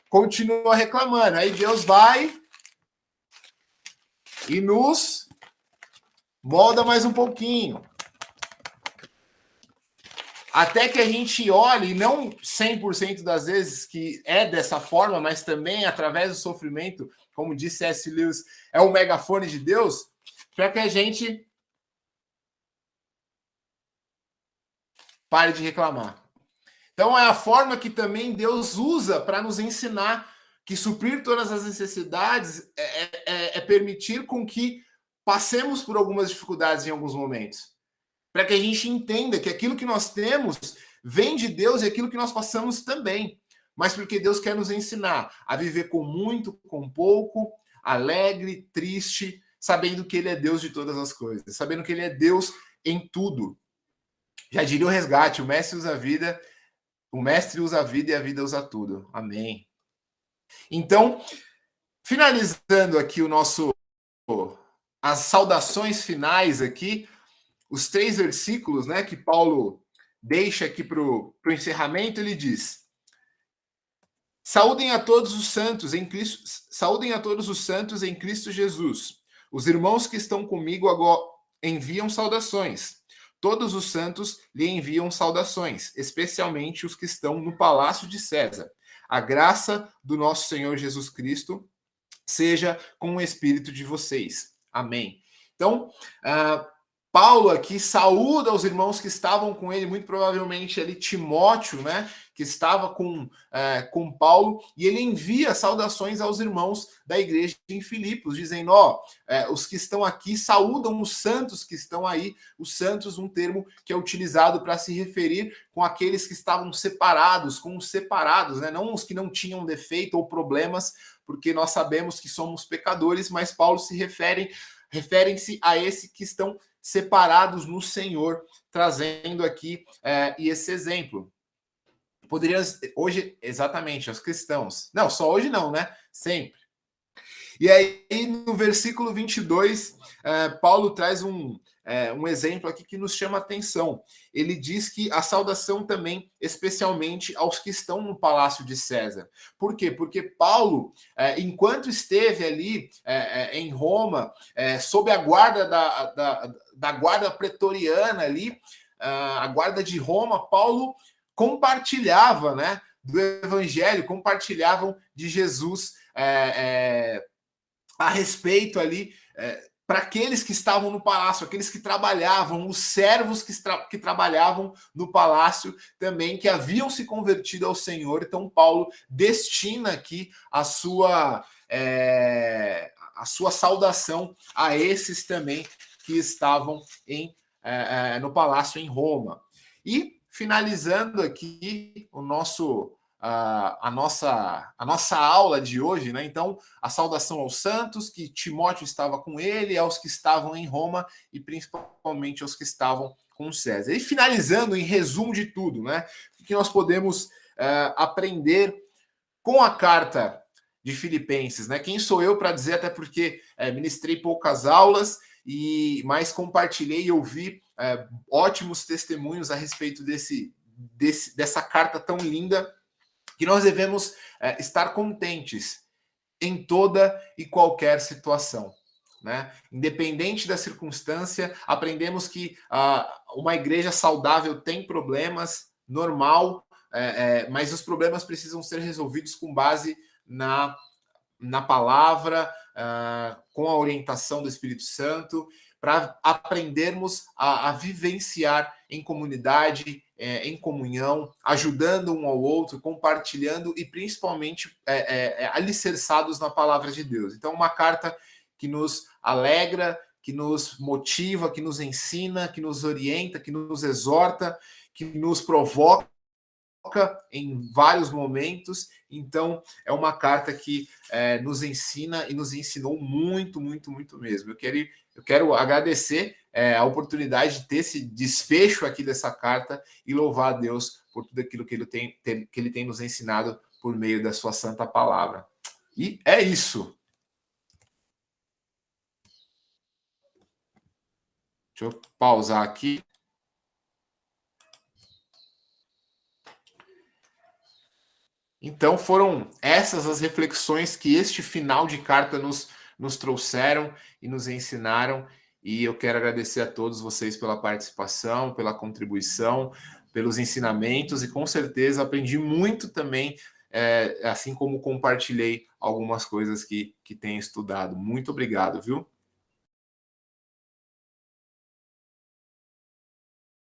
continua reclamando. Aí Deus vai e nos molda mais um pouquinho. Até que a gente olhe, e não 100% das vezes que é dessa forma, mas também através do sofrimento, como disse C.S. Lewis, é o megafone de Deus, para que a gente pare de reclamar. Então é a forma que também Deus usa para nos ensinar que suprir todas as necessidades é permitir com que passemos por algumas dificuldades em alguns momentos. Para que a gente entenda que aquilo que nós temos vem de Deus e aquilo que nós passamos também. Mas porque Deus quer nos ensinar a viver com muito, com pouco, alegre, triste, sabendo que Ele é Deus de todas as coisas, sabendo que Ele é Deus em tudo. Já diria o Resgate, o mestre usa a vida e a vida usa tudo. Amém. Então, finalizando aqui as saudações finais aqui, os 3 versículos, né, que Paulo deixa aqui para o encerramento, ele diz: Saúdem a todos os santos em Cristo Jesus. Os irmãos que estão comigo agora enviam saudações. Todos os santos lhe enviam saudações, especialmente os que estão no palácio de César. A graça do nosso Senhor Jesus Cristo seja com o espírito de vocês. Amém. Então, Paulo aqui saúda os irmãos que estavam com ele, muito provavelmente ali Timóteo, né, que estava com Paulo, e ele envia saudações aos irmãos da igreja em Filipos, dizendo, os que estão aqui saúdam os santos que estão aí, os santos, um termo que é utilizado para se referir com aqueles que estavam separados, com os separados, né, não os que não tinham defeito ou problemas, porque nós sabemos que somos pecadores, mas Paulo referem-se a esses que estão separados no Senhor, trazendo aqui esse exemplo. Poderia, hoje, exatamente, aos cristãos. Não, só hoje não, né? Sempre. E aí, no versículo 22, Paulo traz um exemplo aqui que nos chama a atenção. Ele diz que a saudação também, especialmente aos que estão no palácio de César. Por quê? Porque Paulo, enquanto esteve ali em Roma, sob a guarda da guarda pretoriana ali, a guarda de Roma, Paulo compartilhava, né, do evangelho, compartilhavam de Jesus a respeito ali para aqueles que estavam no palácio, aqueles que trabalhavam, os servos que trabalhavam no palácio também, que haviam se convertido ao Senhor. Então Paulo destina aqui a sua saudação a esses também que estavam no palácio em Roma. E finalizando aqui a nossa aula de hoje, né? Então, a saudação aos santos, que Timóteo estava com ele, aos que estavam em Roma e principalmente aos que estavam com César. E finalizando, em resumo de tudo, né? O que nós podemos aprender com a carta de Filipenses, né? Quem sou eu para dizer, até porque ministrei poucas aulas, mas compartilhei e ouvi ótimos testemunhos a respeito dessa carta tão linda, que nós devemos estar contentes em toda e qualquer situação, né? Independente da circunstância, aprendemos que uma igreja saudável tem problemas, normal, mas os problemas precisam ser resolvidos com base na palavra, com a orientação do Espírito Santo, para aprendermos a vivenciar em comunidade, em comunhão, ajudando um ao outro, compartilhando e principalmente alicerçados na palavra de Deus. Então, uma carta que nos alegra, que nos motiva, que nos ensina, que nos orienta, que nos exorta, que nos provoca em vários momentos. Então, é uma carta que nos ensina e nos ensinou muito, muito, muito mesmo. Eu quero agradecer a oportunidade de ter esse desfecho aqui dessa carta e louvar a Deus por tudo aquilo que ele tem nos ensinado por meio da sua santa palavra. E é isso. Deixa eu pausar aqui. Então, foram essas as reflexões que este final de carta nos trouxeram e nos ensinaram. E eu quero agradecer a todos vocês pela participação, pela contribuição, pelos ensinamentos. E com certeza aprendi muito também, assim como compartilhei algumas coisas que tenho estudado. Muito obrigado, viu?